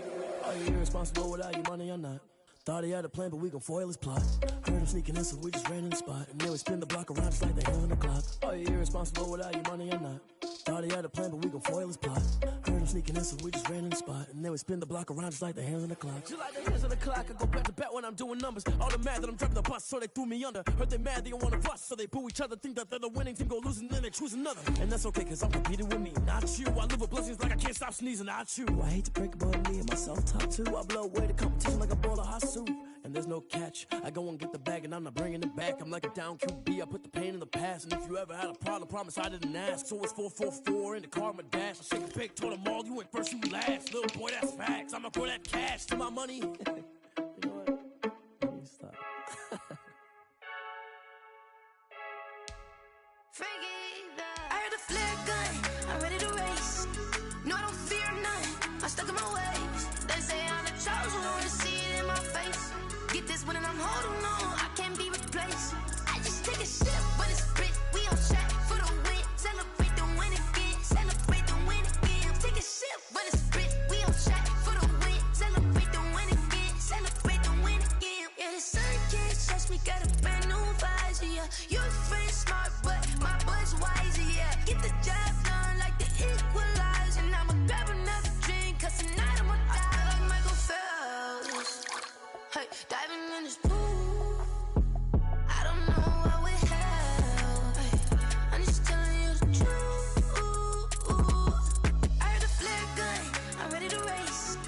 [SPEAKER 9] Are you irresponsible without your money or not? Thought he had a plan, but we gon' foil his plot. Heard him sneaking in, so we just ran in the spot. And then we spin the block around just like the hands on the clock. Are you irresponsible without your money or not? Thought he had a plan, but we gon' foil his plot. Heard him sneaking in, so we just ran in the spot. And then we spin the block around just like the hands on the clock. Just like the hands on the clock, I go back to back when I'm doing numbers. All the mad that I'm driving the bus, so they threw me under. Heard they mad, they don't wanna bust, so they boo each other. Think that they're the winning team, go losing, then they choose another. And that's okay, cause I'm competing with me, not you. I live with blessings like I can't stop sneezing, not you. I hate to break it, but me and myself talk too. I blow away the competition like a bowl of hot soup. And there's no catch. I go and get the bag and I'm not bringing it back. I'm like a down QB, I put the pain in the past. And if you ever had a problem, promise I didn't ask. So it's 444 in the car, my dash. I shake a pick, told them all, you went first, you last. Little boy, that's facts. I'ma throw that cash to my money. You know what? Let me stop.
[SPEAKER 10] I heard a flare gun, I'm ready to race. No, I don't fear none, I'm stuck in my ways. They say I'm the chosen one, see it in my face. Get this one and I'm holding on, I can't be replaced. I just take a sip, but it's split, we on shot for the win. Celebrate the win again, celebrate the win again. Take a sip, but it's split, we on shot for the win. Celebrate the win again, celebrate the win again. Yeah, the sun can't touch me, got a brand new visor, yeah. Your friend smart, but my boy's wiser, yeah. Get the job done like the equalizer. And I'ma grab another drink, cause tonight I'ma die like Michael Phelps. Hey, diving in this pool, I don't know what would help. Hey, I'm just telling you the truth. I heard a flare gun, I'm ready to race.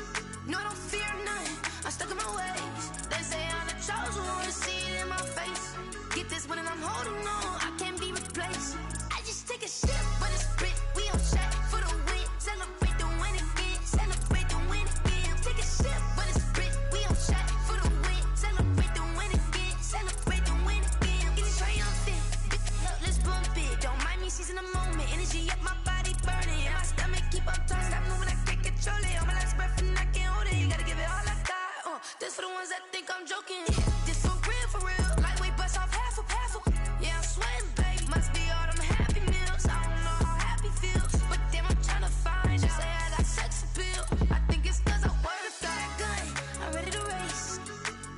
[SPEAKER 10] No, I don't fear none, I'm stuck in my ways. They say I'm the chosen one, see it in my face. Get this one and I'm holding on, I can't be replaced. I just take a sip, but it's split, we on shot for the win. Celebrate the win again, celebrate the win again. Take a sip, but it's split, we on shot for the win. Celebrate the win again, celebrate the win again. Get it triumphant, let's bump it. Don't mind me seizing the moment, energy up my body burning. And my stomach keep up turning, stop moving, I can't control it. On my last breath and I can't hold it, you gotta give it all I got. This for the ones that think I'm joking. This for real, lightweight bust off half a. Yeah, I'm sweating, babe, must be all them happy meals. I don't know how happy feels, but damn, I'm tryna find you. Say I got sex appeal, I think it's cause I word a fire gun. I'm ready to race,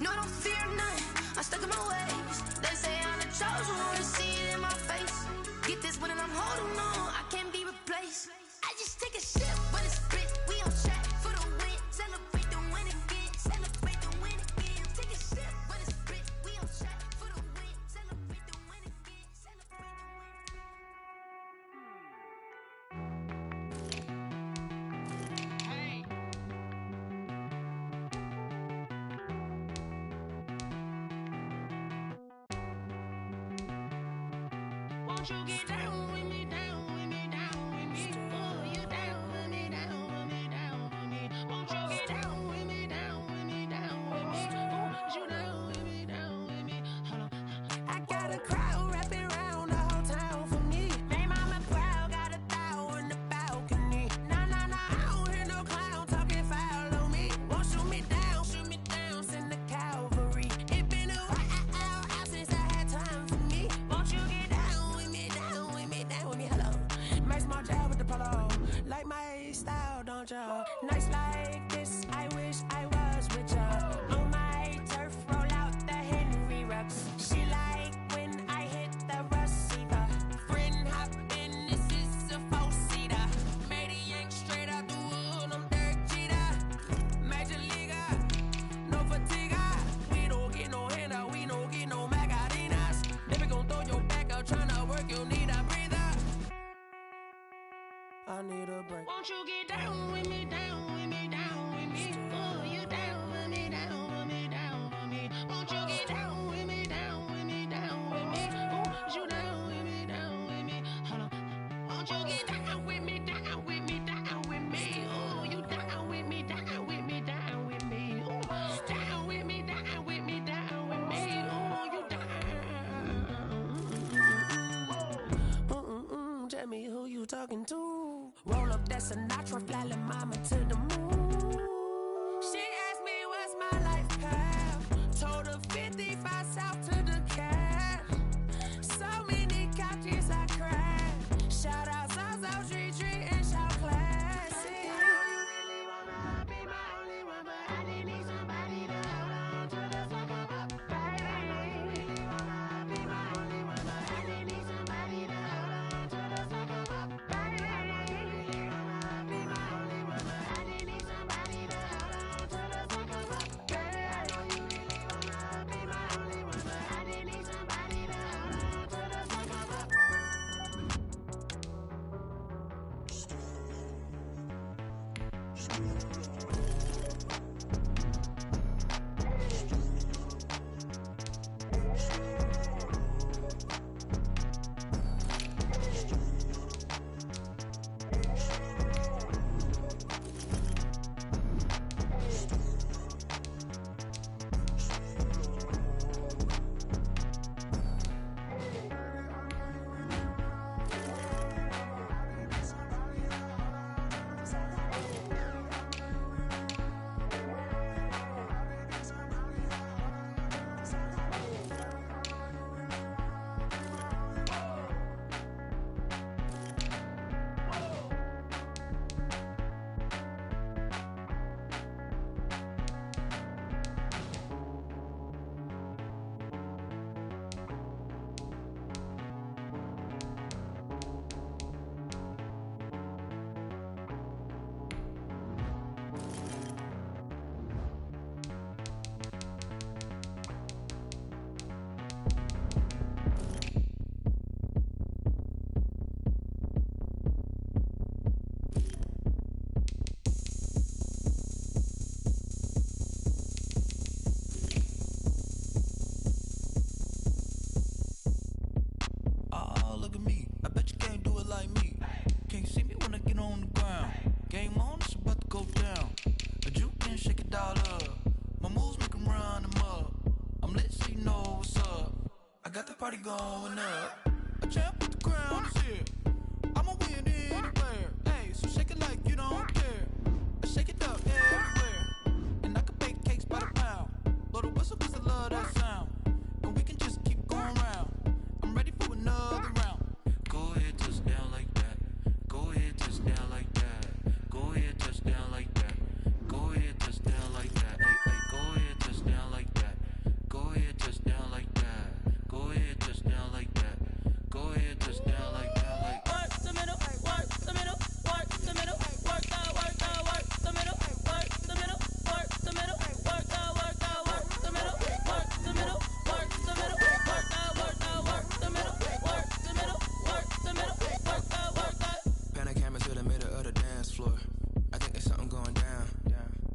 [SPEAKER 10] no, I don't fear none, I'm stuck in my ways. They say I'm the chosen one, see it in my face. Get this one and I'm holding on, I can't be replaced. I just take a sip, but it's split, we on shot for the win. Celebrate the win again, celebrate the win again. Take a sip, but it's split, we on shot for the win. Celebrate the win again, celebrate the win. Hey. Won't you get down with me, down with me, down with me? Oh, you down with me, down with me, down with me. Won't you get down with me, down with me, down with me? Oh, you down with me, down with me? Hold on. I got a crowd wrapping around the whole town for me. They mama proud, got a thou on the balcony. Nah, I don't hear no clown talking foul on me. Won't shoot me down, send the cavalry. It been a while since I had time for me. Won't you get down with me, down with me, down with me? Hello. Max my job with the polo. Like my style, don't ya? Nights like this, I wish I was with ya. On my turf, roll out the Henry Rux. She like when I hit the receiver. Friend hop in, this is a four-seater. Made a yank straight out the wood, I'm Derek Jeter. Major leaguer, no fatigue. We don't get no handout, we don't get no Macarinas. Never gon' throw your back out, tryna work, you need a breather.
[SPEAKER 9] I need a break.
[SPEAKER 7] Won't you get down with me, down with me, down with me? Oh, you down with me, down with me, down with me. Won't you get down with me, down with me, down with me? Oh, you down with me, down with me? Hold on. Won't you get down with me, down with me, down with me? Oh, you down with me, down with me, down with me? Oh, down with me, down with me, down with me? Oh, you down.
[SPEAKER 9] Tell me who you talking to. Roll up that Sinatra, fly la mama to the moon. She asked me what's my life path. Told her 55 south to the cab. So many couches I cried. Shout out South Street and shout classic. I really wanna be my only one, but I didn't need somebody to hold on to the sucker up. I really wanna be my only one, but I didn't need somebody to hold on to the sucker up. I really wanna be my only one, but I didn't need somebody to hold on to the sucker up. Baby, I know you really wanna be my only one, but I didn't need somebody to hold on to the sucker up.
[SPEAKER 8] Oh, look at me. I bet you can't do it like me. Can't see me when I get on the ground. Game on, it's about to go down. A juke and shake it all up. My moves make 'em run them up. I'm lit so you know what's up. I got the party going up. A champ with the crown is here. I'ma win anywhere. Hey, so shake it like you don't care. I shake it up everywhere. And I can bake cakes by the pound. Blow the whistle 'cause I love that sound. And we can just keep going round. I'm ready for another round. Go ahead, touch down like that. Go ahead, touch down like that. Go ahead, touch down like that. Go ahead, touch down like that. Hey, hey, go ahead, touch down like that. Go ahead, touch down like that. Go ahead, touch down like that. Go ahead, touch down like that. Like
[SPEAKER 7] Work the middle, work the middle, work the middle, work the middle, work the middle, work the middle, work the middle, work the middle, work the middle, work the middle, work the middle, work the middle, work the.
[SPEAKER 11] Pan a camera to the middle of the dance floor. I think there's something going down.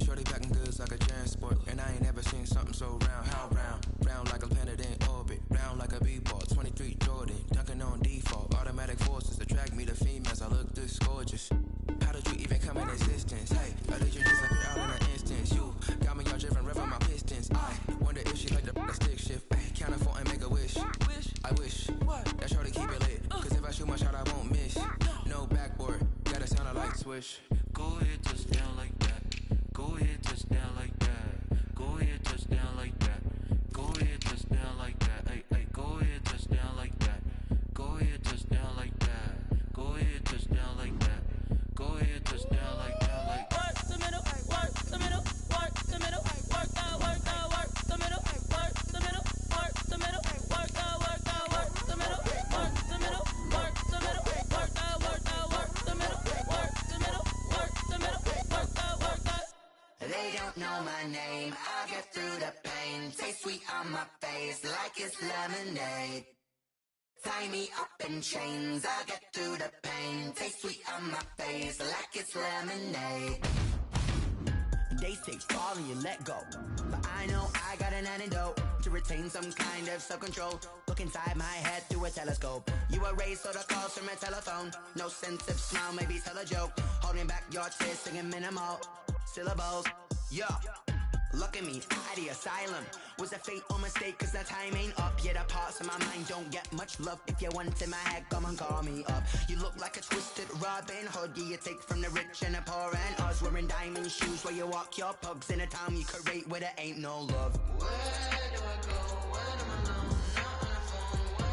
[SPEAKER 11] Shorty packing goods like a transport, and I ain't never seen something so round. How round? Round like a planet in orbit, round like a b-ball. 23 Jordan, dunking on default. Automatic forces attract me to females. I look this gorgeous. How did you even come in existence? Hey, or did you just appear out in an instance? You got me all driven, revving my pistons. I wonder if she like the stick shift. Hey, count her 4 and make a wish. I wish that shorty keep it lit. 'Cause if I shoot my shot, I won't miss. No backboard, gotta sound a light swish.
[SPEAKER 8] go ahead, touch down like that. Go ahead, touch down like that. Go ahead, touch down like that. Go ahead, touch down like that. Hey, hey, go ahead, touch down like that. Go ahead, touch down like that. Go ahead, touch down like that. Go ahead, touch down like that. Like
[SPEAKER 7] Work the middle, work the middle, work the middle, work the middle, work the middle, work the middle, work the middle, work the middle, work the middle, work the middle, work the middle, work the middle, work the middle, work the.
[SPEAKER 12] They don't know my name. I'll get through the pain. Taste sweet on my face like it's lemonade. Tie me up in chains, I'll get through the pain. Taste sweet on my face like it's lemonade.
[SPEAKER 6] They say fall and you let go, but I know I got an antidote to retain some kind of self-control. Look inside my head through a telescope. You erase all the calls from a telephone. No sense of smile, maybe tell a joke. Holding back your tears, singing minimal syllables. Yeah, look at me, out of the asylum. Was a fate or mistake, cause the time ain't up. Yeah, the parts of my mind don't get much love. If you want in my head, come and call me up. You look like a twisted Robin Hood. Yeah, you take from the rich and the poor and us. Wearing diamond shoes where you walk your pugs in a town you create where there ain't no love.
[SPEAKER 12] Where do I go when I'm alone? Not on the phone when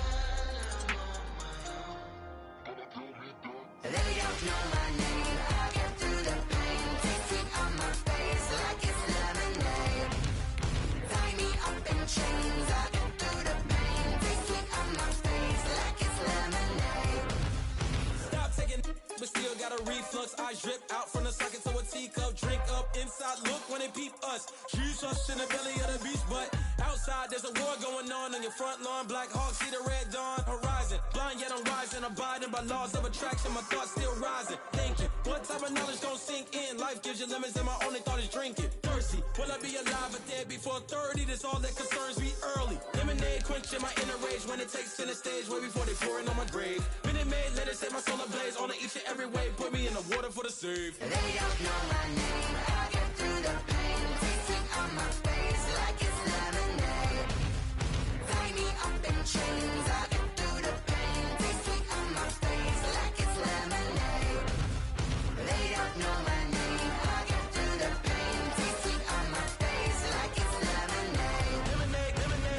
[SPEAKER 12] I'm on my own. They don't know my name, I'll get through the pain. Taste it on my face like it's lemonade. Tie me up in chains, I'll get through the pain. Taste it on my face like it's lemonade.
[SPEAKER 8] Stop taking, but still got a reflux. I drip out from the socket to a teacup. Drink up inside, look when they peep us. Shoes us in the belly of the beach, but outside there's a war going on your front lawn. Black Hawk, see the red dawn horizon. Blind yet I'm rising, abiding by laws of attraction. My thoughts still rising. Thinking, what type of knowledge don't sink in? Life gives you lemons and my only thought is drinking. Thirsty, will I be alive or dead before 30? That's all that concerns me early. Lemonade quenching my inner rage when it takes center stage way before they pour it on my grave. Minute Maid, let it set my soul ablaze. On each and every way, put me in the water for the save.
[SPEAKER 12] They don't know my name, I'll get through the pain. Taste it on my face like it's lemonade. Tie me up in chains, I'll get through the pain. Taste it on my face like it's lemonade. They don't know my name, I'll get through the pain. Taste it on my face like it's lemonade.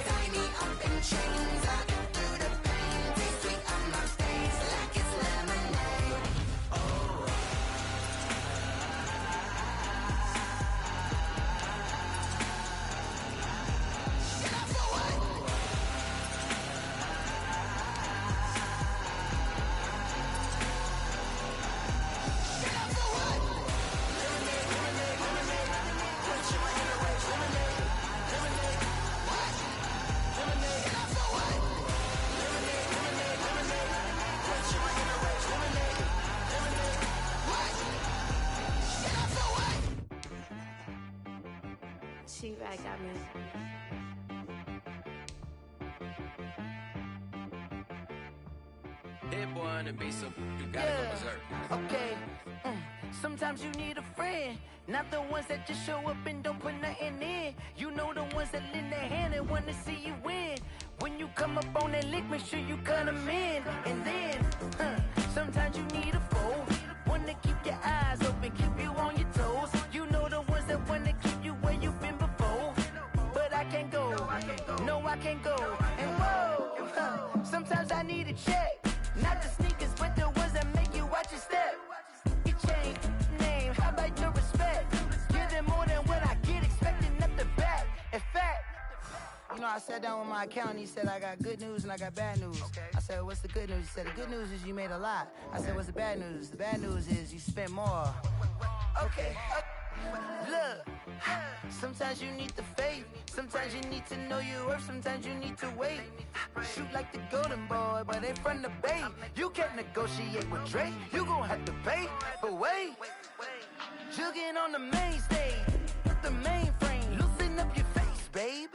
[SPEAKER 12] Tie me up in chains, I'll get through the pain. Taste it on my face like it's lemonade.
[SPEAKER 10] She right got me.
[SPEAKER 11] Hit boy on the beat, so you gotta go berserk.
[SPEAKER 7] Okay. Sometimes you need a friend, not the ones that just show up and don't put nothing in. You know the ones that lend their hand and wanna see you win. When you come up on that lick, make sure you cut them in. And then, sometimes you need a foe, one to keep your eyes open, keep you on your toes. You know the ones that wanna keep you where you've been before. But I can't go, no I can't go. And whoa, sometimes I need a check. Not the sneakers, but the ones that make you watch your step. You change name, how about your respect? Give them more than what I get, expecting up the back. In fact,
[SPEAKER 6] You know, I sat down with my accountant. He said, I got good news and I got bad news. I said, what's the good news? He said, the good news is you made a lot. I said, what's the bad news? The bad news is you spent more.
[SPEAKER 7] okay. Look, sometimes you need the faith. Sometimes you need to know your worth. Sometimes you need to wait. Shoot like the golden boy, but ain't from the bay. You can't negotiate with Drake. You gon' have to pay. But wait, jugging on the main stage, the mainframe. Loosen up your face, babe.